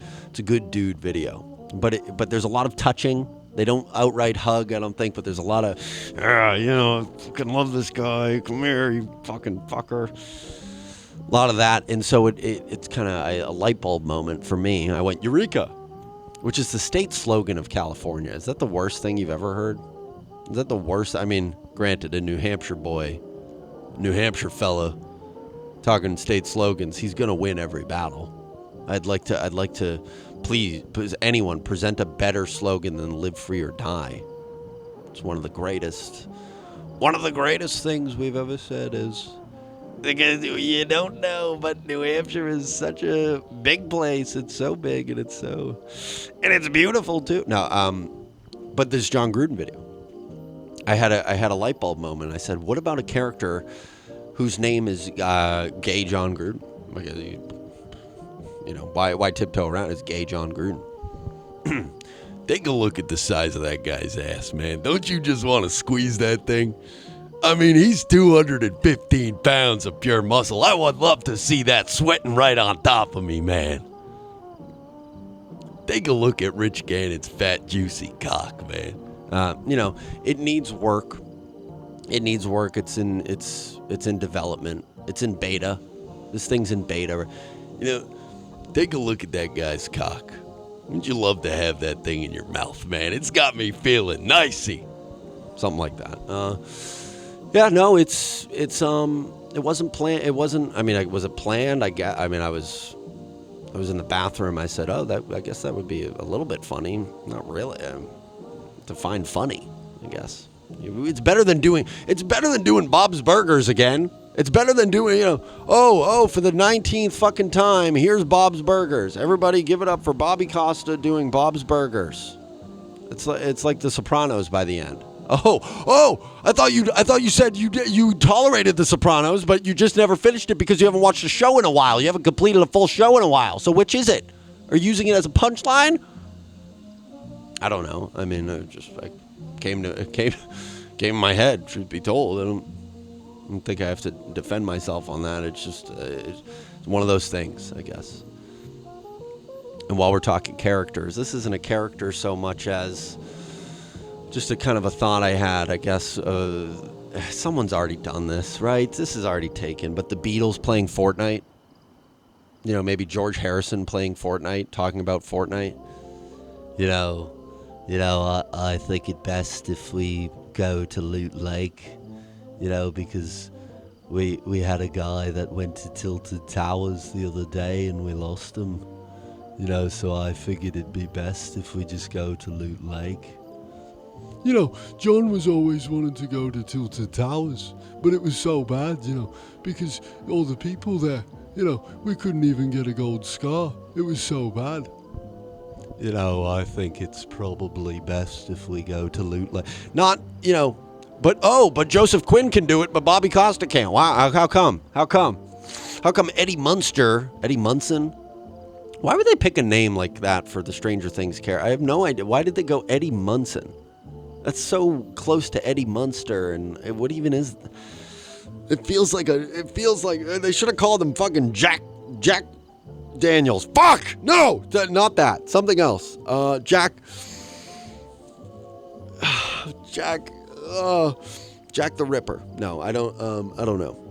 dude video. But there's a lot of touching. They don't outright hug, I don't think, but there's a lot of, I fucking love this guy. Come here, you fucking fucker. A lot of that, and so it's kind of a light bulb moment for me. I went, Eureka, which is the state slogan of California. Is that the worst thing you've ever heard? Is that the worst? I mean, granted, a New Hampshire boy, New Hampshire fella, talking state slogans, he's gonna win every battle. I'd like to please anyone present a better slogan than "Live Free or Die." It's one of the greatest things we've ever said is. Because you don't know, but New Hampshire is such a big place. It's so big and it's beautiful too. No, but this John Gruden video, I had a light bulb moment. I said, what about a character whose name is Gay John Gruden? Why tiptoe around? It's Gay John Gruden. Take a look at the size of that guy's ass, man. Don't you just want to squeeze that thing? I mean, he's 215 pounds of pure muscle. I would love to see that sweating right on top of me, man. Take a look at Rich Gannon's fat, juicy cock, man. It needs work. It's in development. It's in beta. This thing's in beta. Take a look at that guy's cock. Wouldn't you love to have that thing in your mouth, man? It's got me feeling nicey. Something like that. It wasn't planned. It wasn't. I mean, was it planned? I was in the bathroom. I said, I guess that would be a little bit funny. Not really. To find funny, I guess. It's better than doing Bob's Burgers again. It's better than doing, for the 19th fucking time, here's Bob's Burgers. Everybody give it up for Bobby Costa doing Bob's Burgers. It's like The Sopranos by the end. Oh! I thought you said you tolerated The Sopranos, but you just never finished it because you haven't watched the show in a while. You haven't completed a full show in a while. So which is it? Are you using it as a punchline? I don't know. I mean, it just came in my head. Truth be told, I don't think I have to defend myself on that. It's just it's one of those things, I guess. And while we're talking characters, this isn't a character so much as just a kind of a thought I had, I guess. Someone's already done this, right? This is already taken. But the Beatles playing Fortnite, maybe George Harrison playing Fortnite, talking about Fortnite. I think it best if we go to Loot Lake, because we had a guy that went to Tilted Towers the other day and we lost him. So I figured it'd be best if we just go to Loot Lake. John was always wanting to go to Tilted Towers, but it was so bad, because all the people there, we couldn't even get a gold scar. It was so bad. I think it's probably best if we go to Loot Lake. But Joseph Quinn can do it, but Bobby Costa can't. Wow, how come? How come Eddie Munson? Why would they pick a name like that for the Stranger Things character? I have no idea. Why did they go Eddie Munson? That's so close to Eddie Munster, and what even is? It feels like they should have called him fucking Jack Daniels. Fuck! No! Not that. Something else. Jack the Ripper. No, I don't know.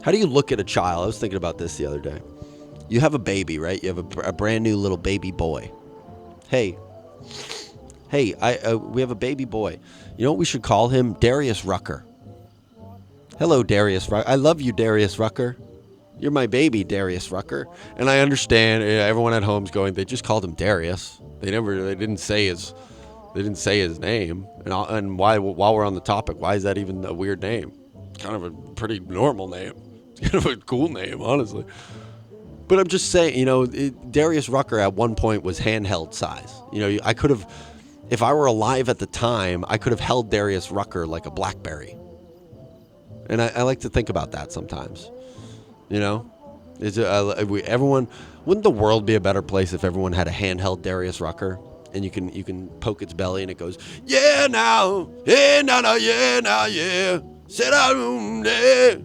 How do you look at a child? I was thinking about this the other day. You have a baby, right? You have a brand new little baby boy. Hey, we have a baby boy. You know what we should call him? Darius Rucker. Hello, Darius Rucker. I love you, Darius Rucker. You're my baby, Darius Rucker. And I understand everyone at home's going, they just called him Darius. They didn't say his name. And why, while we're on the topic, why is that even a weird name? It's kind of a pretty normal name. It's kind of a cool name, honestly. But I'm just saying, Darius Rucker at one point was handheld size. I could have, if I were alive at the time, I could have held Darius Rucker like a BlackBerry. And I like to think about that sometimes. Wouldn't the world be a better place if everyone had a handheld Darius Rucker? And you can poke its belly and it goes, yeah, now, yeah, now, yeah, now, yeah. Sit down there.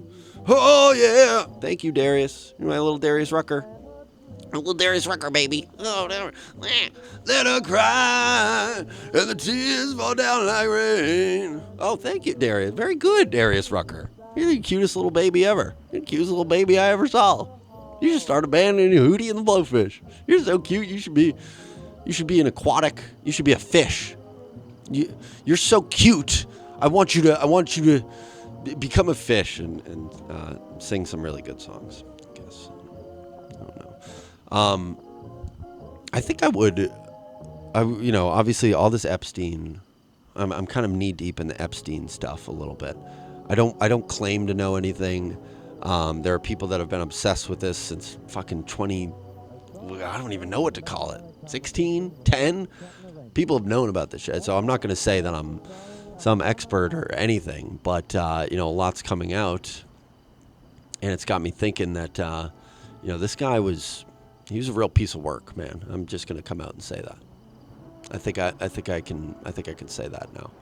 Oh, yeah. Thank you, Darius. You're my little Darius Rucker. My little Darius Rucker, baby. Oh, let her cry, and the tears fall down like rain. Oh, thank you, Darius. Very good, Darius Rucker. You're the cutest little baby ever. You're the cutest little baby I ever saw. You should start a band in Hootie and the Blowfish. You're so cute. You should be an aquatic. You should be a fish. You're so cute. I want you to become a fish and sing some really good songs, I guess. I don't know. I think I would. Obviously all this Epstein. I'm kind of knee deep in the Epstein stuff a little bit. I don't claim to know anything. There are people that have been obsessed with this since fucking 20. I don't even know what to call it. 16, 10. People have known about this shit, so I'm not going to say that I'm some expert or anything, but a lot's coming out, and it's got me thinking that this guy was a real piece of work, man. I'm just going to come out and say that. I think I can say that now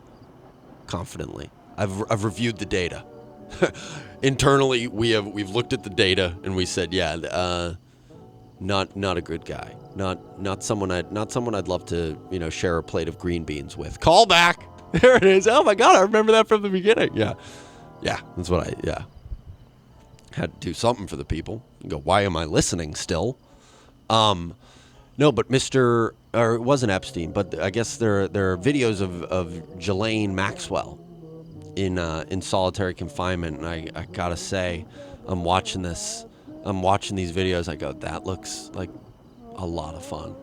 confidently. I've reviewed the data. Internally, we've looked at the data and we said, not a good guy. Not someone I'd love to, share a plate of green beans with. Call back. There it is. Oh my God, I remember that from the beginning. Yeah. That's what I had to do something for the people. You go, why am I listening still? No, but it wasn't Epstein, but I guess there are videos of Ghislaine Maxwell in solitary confinement, and I gotta say, I'm watching these videos. I go, that looks like a lot of fun.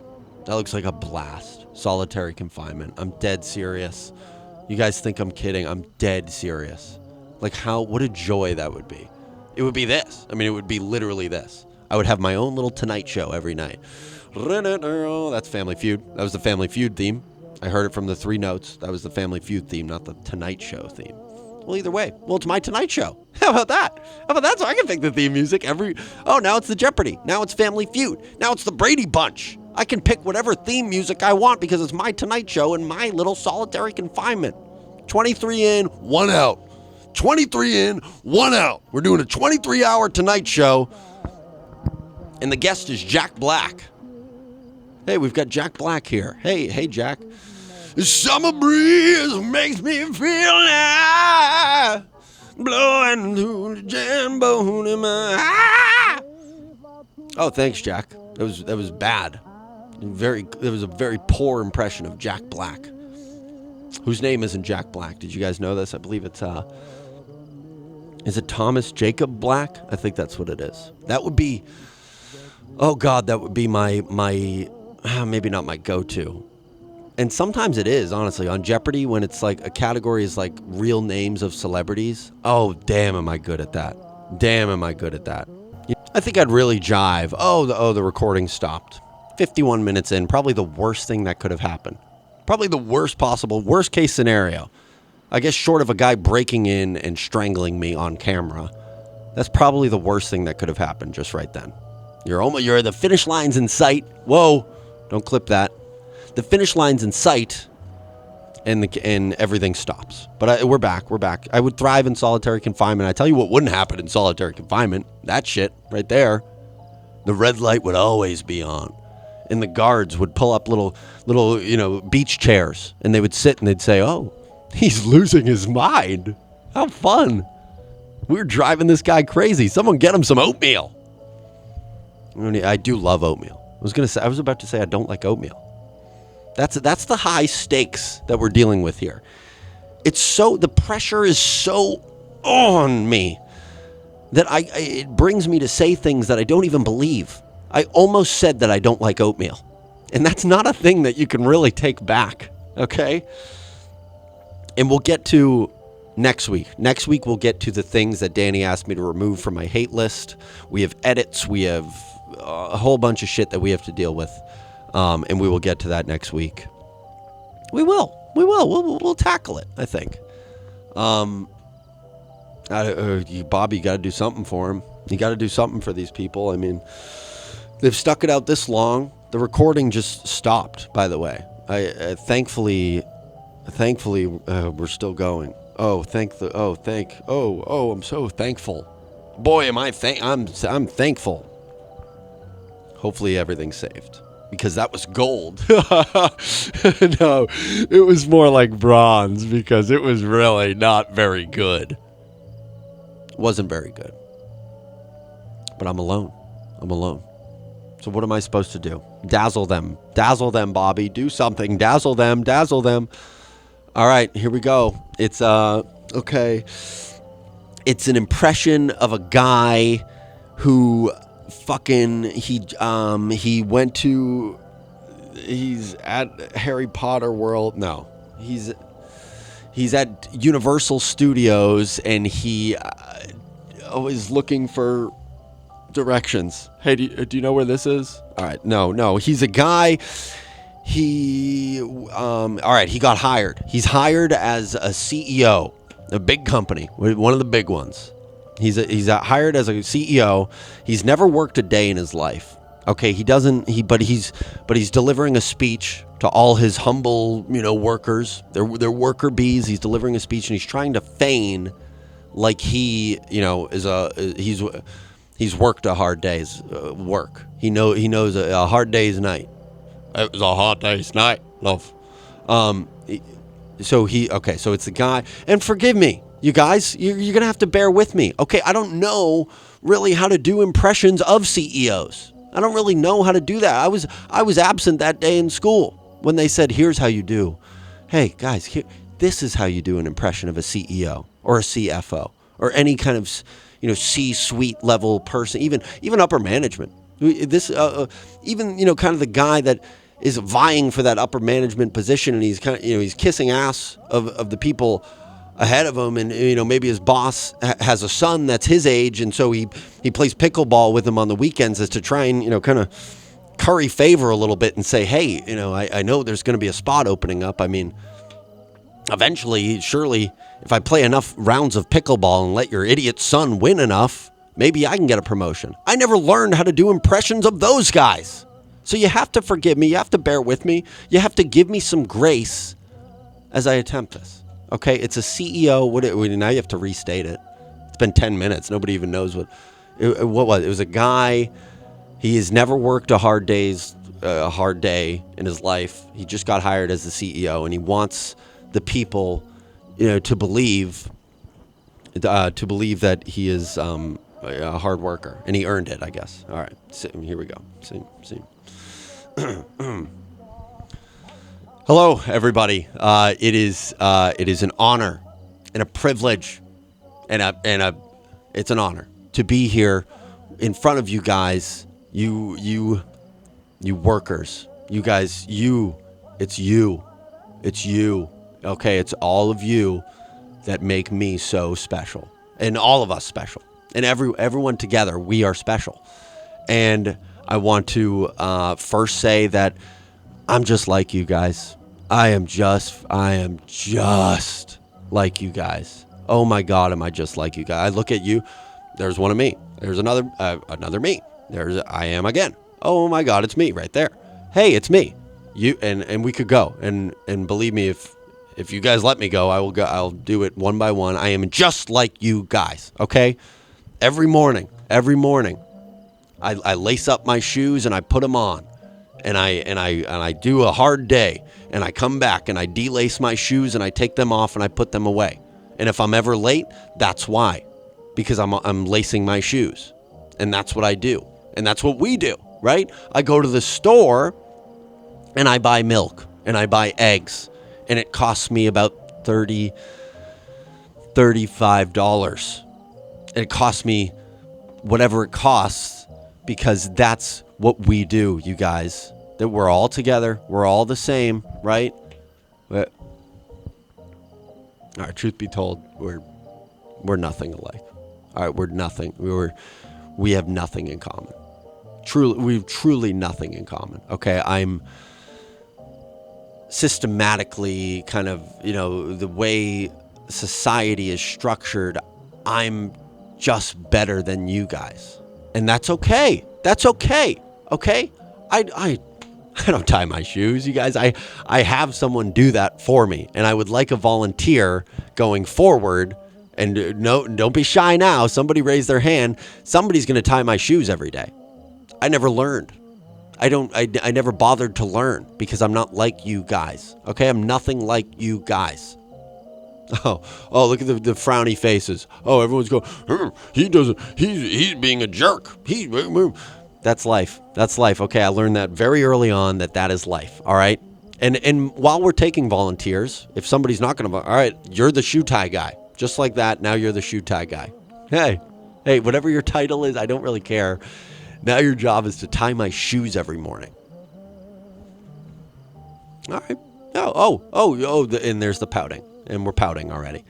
That looks like a blast. Solitary confinement. I'm dead serious. You guys think I'm kidding? I'm dead serious. Like what a joy that would be. It would be this. I mean, it would be literally this. I would have my own little Tonight Show every night. That's Family Feud. That was the Family Feud theme. I heard it from the 3 Notes. That was the Family Feud theme, not the Tonight Show theme. Well, either way. Well, it's my Tonight Show. How about that? So I can pick the theme music now it's the Jeopardy. Now it's Family Feud. Now it's the Brady Bunch. I can pick whatever theme music I want because it's my Tonight Show in my little solitary confinement. 23 in, 1 out. 23 in, 1 out. We're doing a 23-hour Tonight Show. And the guest is Jack Black. Hey, we've got Jack Black here. Hey, Jack. The summer breeze makes me feel alive, blowing through the jambone in my eye. Oh, thanks, Jack. That was bad. It was a very poor impression of Jack Black, whose name isn't Jack Black. Did you guys know this? I believe it's is it Thomas Jacob Black? I think that's what it is. That would be, oh God, that would be my maybe not my go-to. And sometimes it is, honestly, on Jeopardy when it's like a category is like real names of celebrities. Oh, damn, am I good at that? I think I'd really jive. The recording stopped. 51 minutes in, probably the worst thing that could have happened. Probably the worst case scenario. I guess short of a guy breaking in and strangling me on camera. That's probably the worst thing that could have happened just right then. You're the finish line's in sight. Whoa, don't clip that. The finish line's in sight, and everything stops. But we're back. I would thrive in solitary confinement. I tell you what wouldn't happen in solitary confinement. That shit right there. The red light would always be on. And the guards would pull up little beach chairs, and they would sit and they'd say, "Oh, he's losing his mind. How fun. We're driving this guy crazy. Someone get him some oatmeal." I do love oatmeal. I was about to say I don't like oatmeal. That's the high stakes that we're dealing with here. The pressure is so on me that it brings me to say things that I don't even believe. I almost said that I don't like oatmeal. And that's not a thing that you can really take back, okay? And we'll get to next week. Next week we'll get to the things that Danny asked me to remove from my hate list. We have edits, we have a whole bunch of shit that we have to deal with. And we will get to that next week. We will. We'll tackle it, I think. Bobby, you got to do something for him. You got to do something for these people. I mean, they've stuck it out this long. The recording just stopped, by the way. Thankfully, we're still going. I'm so thankful. Boy, am I'm thankful. Hopefully everything's saved. Because that was gold. No, it was more like bronze because it was really not very good. It wasn't very good. But I'm alone. So what am I supposed to do? Dazzle them, Bobby. Do something. Dazzle them. All right, here we go. It's okay. It's an impression of a guy who he's at Harry Potter World. No, he's at Universal Studios and he is looking for directions. Hey, do you know where this is? All right, no, he's a guy. All right, he got hired. He's hired as a CEO, a big company, one of the big ones. He's hired as a CEO. He's never worked a day in his life. Okay, but he's delivering a speech to all his humble, workers. They're worker bees. He's delivering a speech and he's trying to feign like he, he's worked a hard day's work. He knows a hard day's night. It was a hard day's night, love. So it's the guy, and forgive me, you guys, you're going to have to bear with me. Okay, I don't know really how to do impressions of CEOs. I don't really know how to do that. I was absent that day in school when they said, here's how you do. Hey, guys, this is how you do an impression of a CEO or a CFO or any kind of, C-suite level person, even upper management. This, even, kind of the guy that is vying for that upper management position and he's kind of, he's kissing ass of the people ahead of him, and maybe his boss has a son that's his age, and so he plays pickleball with him on the weekends as to try and kind of curry favor a little bit and say, hey, I know there's going to be a spot opening up. I mean, eventually, surely, if I play enough rounds of pickleball and let your idiot son win enough, maybe I can get a promotion. I never learned how to do impressions of those guys. So you have to forgive me. You have to bear with me. You have to give me some grace as I attempt this. Okay, it's a CEO. Now you have to restate it. It's been 10 minutes. Nobody even knows what was. It was a guy. He has never worked a hard day in his life. He just got hired as the CEO, and he wants the people, to believe that he is a hard worker, and he earned it, I guess. All right, so, here we go. See. Hello, everybody. It is an honor and a privilege, it's an honor to be here in front of you guys. You workers, you guys, it's you. Okay, it's all of you that make me so special, and all of us special, and everyone together, we are special. And I want to first say that I'm just like you guys. I am just like you guys. Oh my God, am I just like you guys? I look at you. There's one of me. There's another me. I am again. Oh my God, it's me right there. Hey, it's me. You and we could go. And believe me, if you guys let me go, I will go. I'll do it one by one. I am just like you guys. Okay. Every morning, I lace up my shoes and I put them on, and I do a hard day, and I come back and I delace my shoes and I take them off and I put them away. And if I'm ever late, that's why, because I'm lacing my shoes, and that's what I do, and that's what we do, right? I go to the store and I buy milk and I buy eggs, and it costs me about $35. It costs me whatever it costs, because that's what we do, you guys. That we're all together, we're all the same, right? All right, truth be told, we're nothing alike. All right, we're nothing. We have nothing in common. We've truly nothing in common. Okay, I'm systematically kind of, the way society is structured, I'm just better than you guys. And that's okay. That's okay. Okay? I don't tie my shoes, you guys. I have someone do that for me, and I would like a volunteer going forward. And no, don't be shy now. Somebody raised their hand. Somebody's going to tie my shoes every day. I never learned. I never bothered to learn, because I'm not like you guys. Okay? I'm nothing like you guys. Oh, look at the frowny faces. Oh, everyone's going, he's being a jerk. That's life. That's life. Okay, I learned that very early on, that is life. All right? And while we're taking volunteers, if somebody's not going to, all right, you're the shoe tie guy. Just like that, now you're the shoe tie guy. Hey, whatever your title is, I don't really care. Now your job is to tie my shoes every morning. All right. And there's the pouting. And we're pouting already.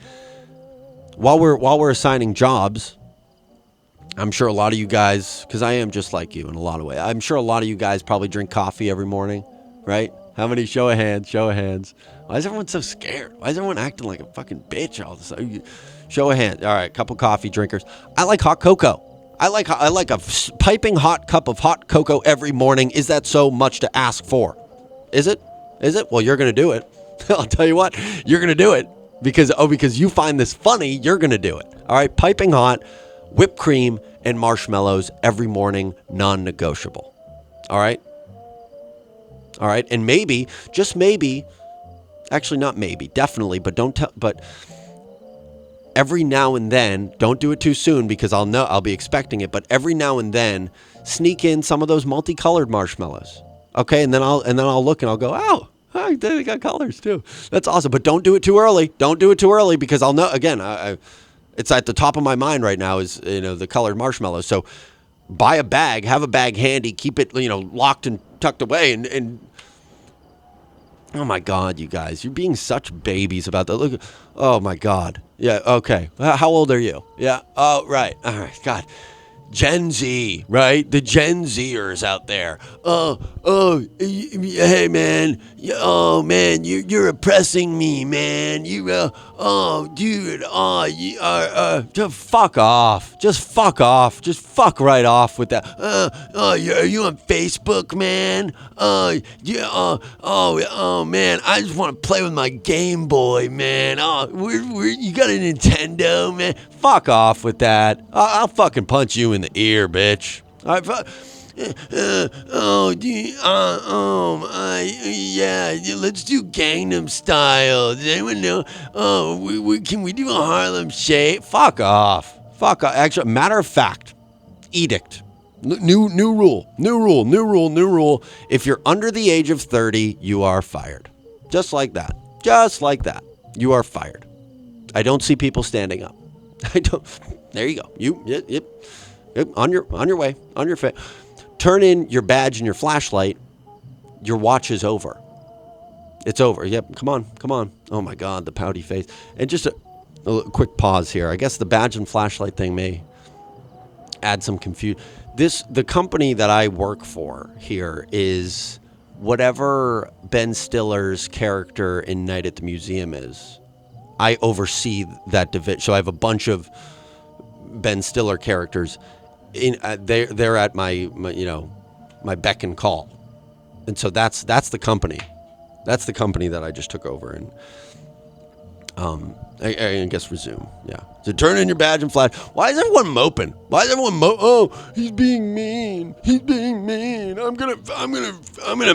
While we're assigning jobs, I'm sure a lot of you guys, because I am just like you in a lot of ways, I'm sure a lot of you guys probably drink coffee every morning, right? How many? Show of hands. Why is everyone so scared? Why is everyone acting like a fucking bitch all of a sudden? Show of hands. All right, couple coffee drinkers. I like hot cocoa. I like a piping hot cup of hot cocoa every morning. Is that so much to ask for? Is it? Well, you're going to do it. I'll tell you what, you're going to do it because you find this funny, you're going to do it. All right, piping hot, whipped cream and marshmallows every morning, non-negotiable. All right? And maybe, just maybe, actually not maybe, definitely, but every now and then, don't do it too soon because I'll be expecting it, but every now and then sneak in some of those multicolored marshmallows. Okay? And then I'll look and I'll go, "Oh, they got colors too. That's awesome." But don't do it too early. Don't do it too early because I'll know, again, it's at the top of my mind right now is, the colored marshmallows. So buy a bag, have a bag handy, keep it, locked and tucked away. And oh my God, you guys, you're being such babies about that. Look, oh my God. Yeah. Okay. How old are you? Yeah. Oh, right. All right. God, Gen Z, right? The Gen Zers out there. Hey man, oh man, you're oppressing me, man. Dude, just fuck off. Just fuck off. Just fuck right off with that. Are you on Facebook, man? Man, I just want to play with my Game Boy, man. You got a Nintendo, man? Fuck off with that. I'll fucking punch you in the ear, bitch. Let's do Gangnam Style. Does anyone know? Can we do a Harlem Shake? Fuck off. Fuck off. Actually, matter of fact, edict. New rule. If you're under the age of 30, you are fired. Just like that. You are fired. I don't see people standing up. I don't. There you go. Yep. On your way. On your face. Turn in your badge and your flashlight. Your watch is over. It's over. Yep. Come on. Oh my God, the pouty face. And just a quick pause here. I guess the badge and flashlight thing may add some confusion. The company that I work for here is whatever Ben Stiller's character in Night at the Museum is. I oversee that division. So I have a bunch of Ben Stiller characters. They're at my beck and call, and so that's the company. That's the company that I just took over, and I guess resume. Yeah. So turn in your badge and flash. Why is everyone moping? Oh, he's being mean. I'm gonna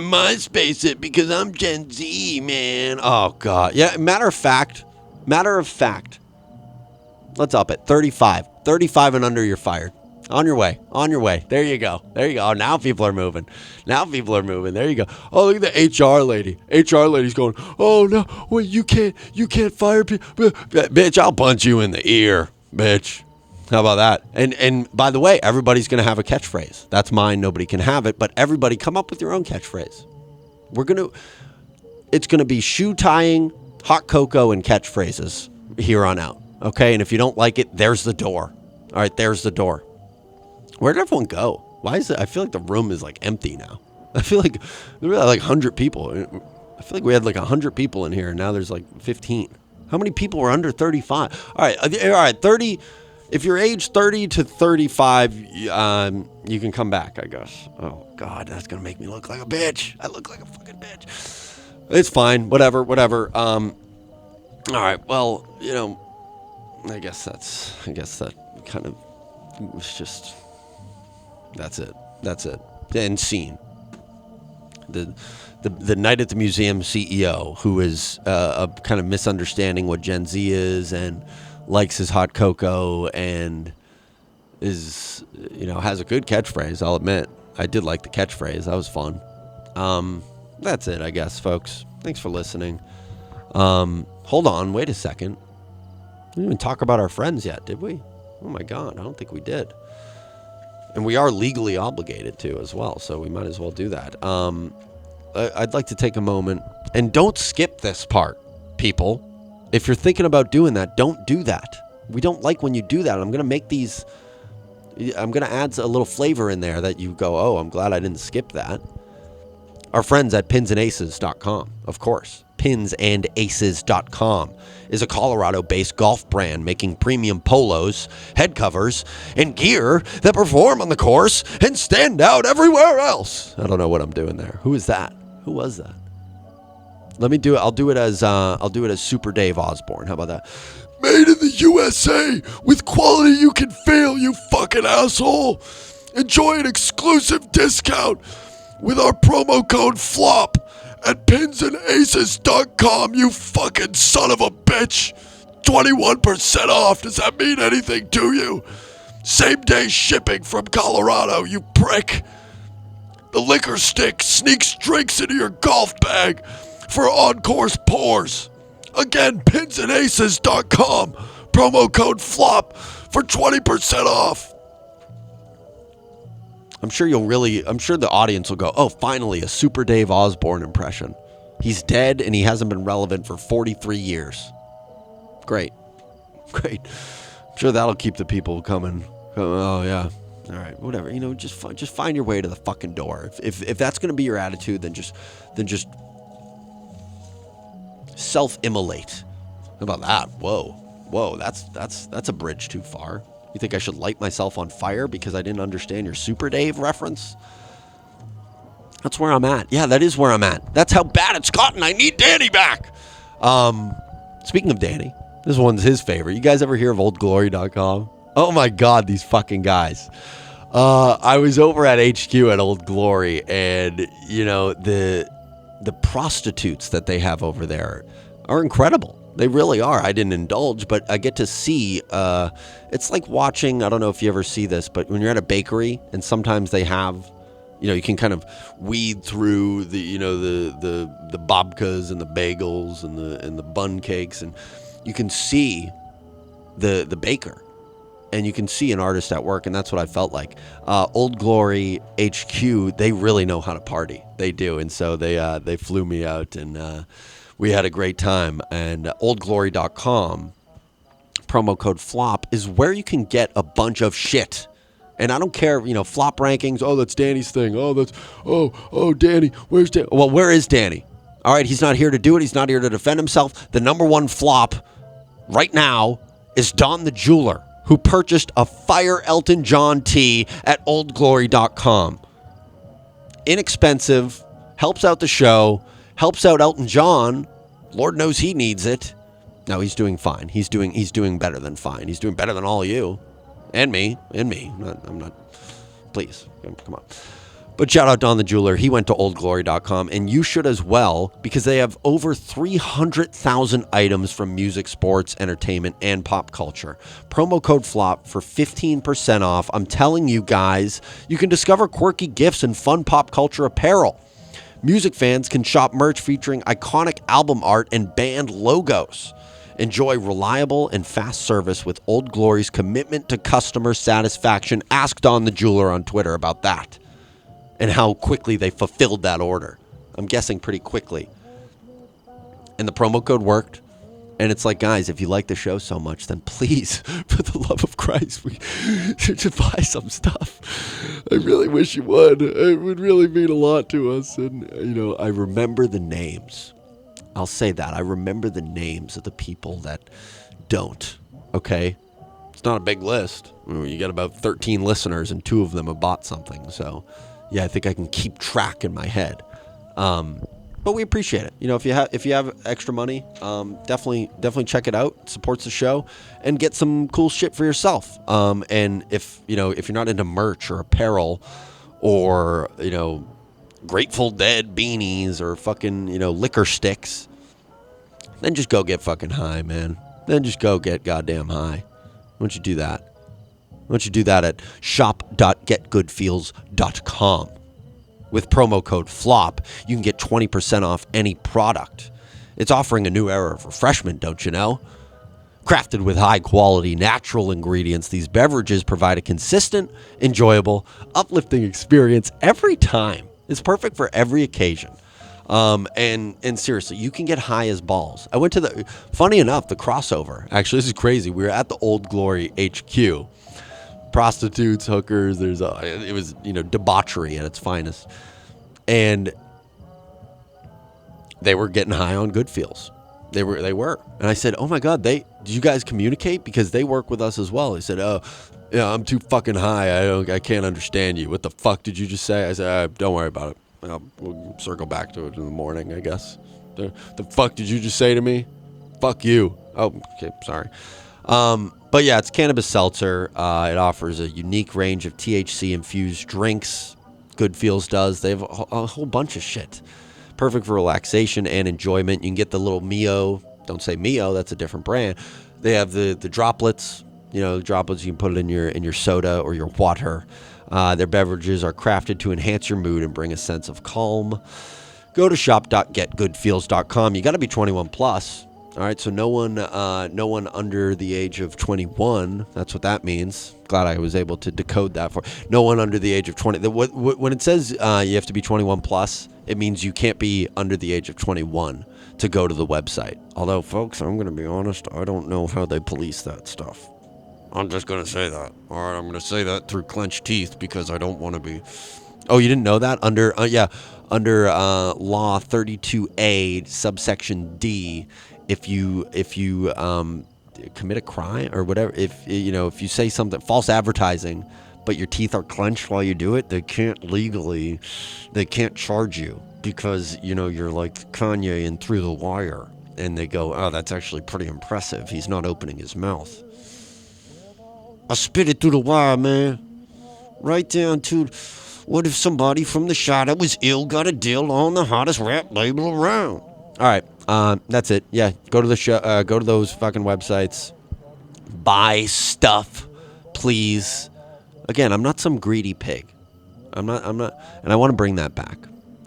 MySpace it because I'm Gen Z, man. Oh God. Yeah. Matter of fact. Let's up it. 35 and under, you're fired. On your way. There you go. Oh, now people are moving. There you go. Oh, look at the HR lady. HR lady's going, oh no, wait, you can't fire people. Bitch, I'll punch you in the ear, bitch. How about that? And by the way, everybody's going to have a catchphrase. That's mine. Nobody can have it, but everybody come up with your own catchphrase. It's going to be shoe tying, hot cocoa, and catchphrases here on out. Okay. And if you don't like it, there's the door. All right. There's the door. Where'd everyone go? Why is it? I feel like the room is like empty now. I feel like there were like 100 people. I feel like we had like 100 people in here, and now there's like 15. How many people are under 35? All right, 30. If you're age 30 to 35, you can come back, I guess. Oh God, that's gonna make me look like a bitch. I look like a fucking bitch. It's fine. Whatever. All right. Well, I guess that kind of was just. That's it. End scene. The Night at the Museum CEO, who is a kind of misunderstanding what Gen Z is and likes his hot cocoa and is, has a good catchphrase. I'll admit, I did like the catchphrase. That was fun. That's it, I guess, folks. Thanks for listening. Hold on, wait a second. We didn't even talk about our friends yet, did we? Oh my God, I don't think we did. And we are legally obligated to as well, so we might as well do that. I'd like to take a moment, and don't skip this part, people. If you're thinking about doing that, don't do that. We don't like when you do that. I'm going to add a little flavor in there that you go, oh, I'm glad I didn't skip that. Our friends at pinsandaces.com, of course. Pinsandaces.com is a Colorado-based golf brand making premium polos, head covers, and gear that perform on the course and stand out everywhere else. I don't know what I'm doing there. Who is that? Who was that? Let me do it. I'll do it as Super Dave Osborne. How about that? Made in the USA with quality you can feel, you fucking asshole. Enjoy an exclusive discount with our promo code FLOP at pinsandaces.com, you fucking son of a bitch. 21% off. Does that mean anything to you? Same day shipping from Colorado, you prick. The liquor stick sneaks drinks into your golf bag for on-course pours. Again, pinsandaces.com, promo code FLOP for 20% off. I'm sure the audience will go, oh, finally, a Super Dave Osborne impression. He's dead and he hasn't been relevant for 43 years. Great. I'm sure that'll keep the people coming. Oh, yeah. All right, whatever. Just find your way to the fucking door. If that's gonna be your attitude, then just self-immolate. How about that? Whoa, that's a bridge too far. You think I should light myself on fire because I didn't understand your Super Dave reference? That's where I'm at. Yeah, that is where I'm at. That's how bad it's gotten. I need Danny back. Speaking of Danny, this one's his favorite. You guys ever hear of oldglory.com? Oh my God, these fucking guys. I was over at HQ at Old Glory, and the prostitutes that they have over there are incredible. They really are. I didn't indulge, but I get to see, it's like watching, I don't know if you ever see this, but when you're at a bakery and sometimes they have, you can kind of weed through the babkas and the bagels and the bun cakes, and you can see the baker, and you can see an artist at work, and that's what I felt like. Old Glory HQ, they really know how to party. They do, and so they flew me out, and we had a great time. And oldglory.com, promo code FLOP, is where you can get a bunch of shit. And I don't care, flop rankings. Oh, that's Danny's thing. Oh, Danny, where's Danny? Well, where is Danny? All right, he's not here to do it. He's not here to defend himself. The number one flop right now is Don the Jeweler, who purchased a Fire Elton John tee at oldglory.com. Inexpensive, helps out the show, helps out Elton John. Lord knows he needs it. No, he's doing fine. He's doing better than fine. He's doing better than all of you. And me. I'm not. Please, come on. But shout out Don the Jeweler. He went to oldglory.com, and you should as well, because they have over 300,000 items from music, sports, entertainment, and pop culture. Promo code FLOP for 15% off. I'm telling you guys, you can discover quirky gifts and fun pop culture apparel. Music fans can shop merch featuring iconic album art and band logos. Enjoy reliable and fast service with Old Glory's commitment to customer satisfaction. Ask Don the Jeweler on Twitter about that and how quickly they fulfilled that order. I'm guessing pretty quickly. And the promo code worked. And it's like, guys, if you like the show so much, then please, for the love of Christ, we should buy some stuff. I really wish you would. It would really mean a lot to us. And, I remember the names. I'll say that. I remember the names of the people that don't, okay? It's not a big list. You got about 13 listeners, and 2 of them have bought something. So, yeah, I think I can keep track in my head. But we appreciate it. If you have extra money, definitely check it out. It supports the show, and get some cool shit for yourself. And if you're not into merch or apparel or, Grateful Dead beanies or fucking, liquor sticks, then just go get fucking high, man. Then just go get goddamn high. Why don't you do that? Why don't you do that at shop.getgoodfeels.com. With promo code FLOP, you can get 20% off any product. It's offering a new era of refreshment, don't you know? Crafted with high-quality, natural ingredients, these beverages provide a consistent, enjoyable, uplifting experience every time. It's perfect for every occasion. And seriously, you can get high as balls. I went to funny enough, the crossover. Actually, this is crazy. We were at the Old Glory HQ. Prostitutes, hookers, it was, debauchery at its finest. And they were getting high on Good Feels. They were. And I said, oh my God, did you guys communicate? Because they work with us as well. He said, oh, yeah, I'm too fucking high. I can't understand you. What the fuck did you just say? I said, don't worry about it. We'll circle back to it in the morning, I guess. The fuck did you just say to me? Fuck you. Oh, okay, sorry. But yeah, it's cannabis seltzer. It offers a unique range of THC-infused drinks. Good Feels does. They have a whole bunch of shit. Perfect for relaxation and enjoyment. You can get the little Mio. Don't say Mio. That's a different brand. They have the droplets. Droplets, you can put it in your soda or your water. Their beverages are crafted to enhance your mood and bring a sense of calm. Go to shop.getgoodfeels.com. You got to be 21 plus. All right, so no one under the age of 21. That's what that means. Glad I was able to decode that for no one under the age of 20. When it says you have to be 21 plus, it means you can't be under the age of 21 to go to the website. Although, folks, I'm going to be honest, I don't know how they police that stuff. I'm just going to say that. All right, I'm going to say that through clenched teeth because I don't want to be. Oh, you didn't know that? Under Law 32A, subsection D, if you commit a crime or whatever, if you say something, false advertising, but your teeth are clenched while you do it, they can't charge you because, you're like Kanye in Through the Wire. And they go, oh, that's actually pretty impressive. He's not opening his mouth. I spit it through the wire, man. Right down to, what if somebody from the shot that was ill got a deal on the hottest rap label around? All right, that's it. Yeah, go to the show. Go to those fucking websites. Buy stuff, please. Again, I'm not some greedy pig. I'm not, and I want to bring that back.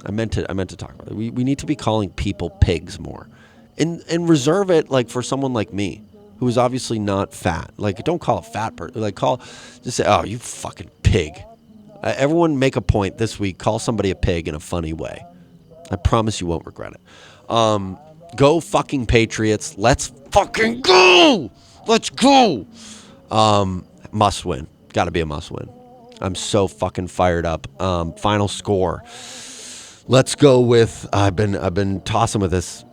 I meant to talk about it. We need to be calling people pigs more. And reserve it like for someone like me, who is obviously not fat. Like, don't call a fat person. Like, just say, oh, you fucking pig. Everyone make a point this week. Call somebody a pig in a funny way. I promise you won't regret it. Go fucking Patriots. Let's fucking go. Let's go. Must win. Got to be a must win. I'm so fucking fired up. Final score. Let's go with. I've been tossing with this.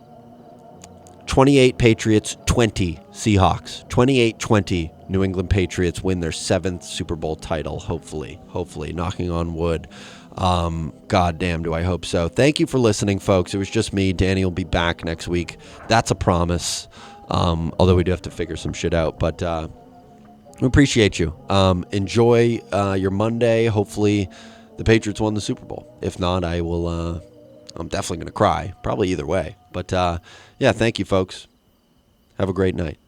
28 Patriots, 20 Seahawks. 28-20 New England Patriots win their 7th Super Bowl title, hopefully, knocking on wood. God damn, do I hope so. Thank you for listening, folks. It was just me. Danny will be back next week. That's a promise, although we do have to figure some shit out. But we appreciate you. Enjoy your Monday. Hopefully the Patriots won the Super Bowl. If not, I'm definitely going to cry, probably either way. But, yeah, thank you, folks. Have a great night.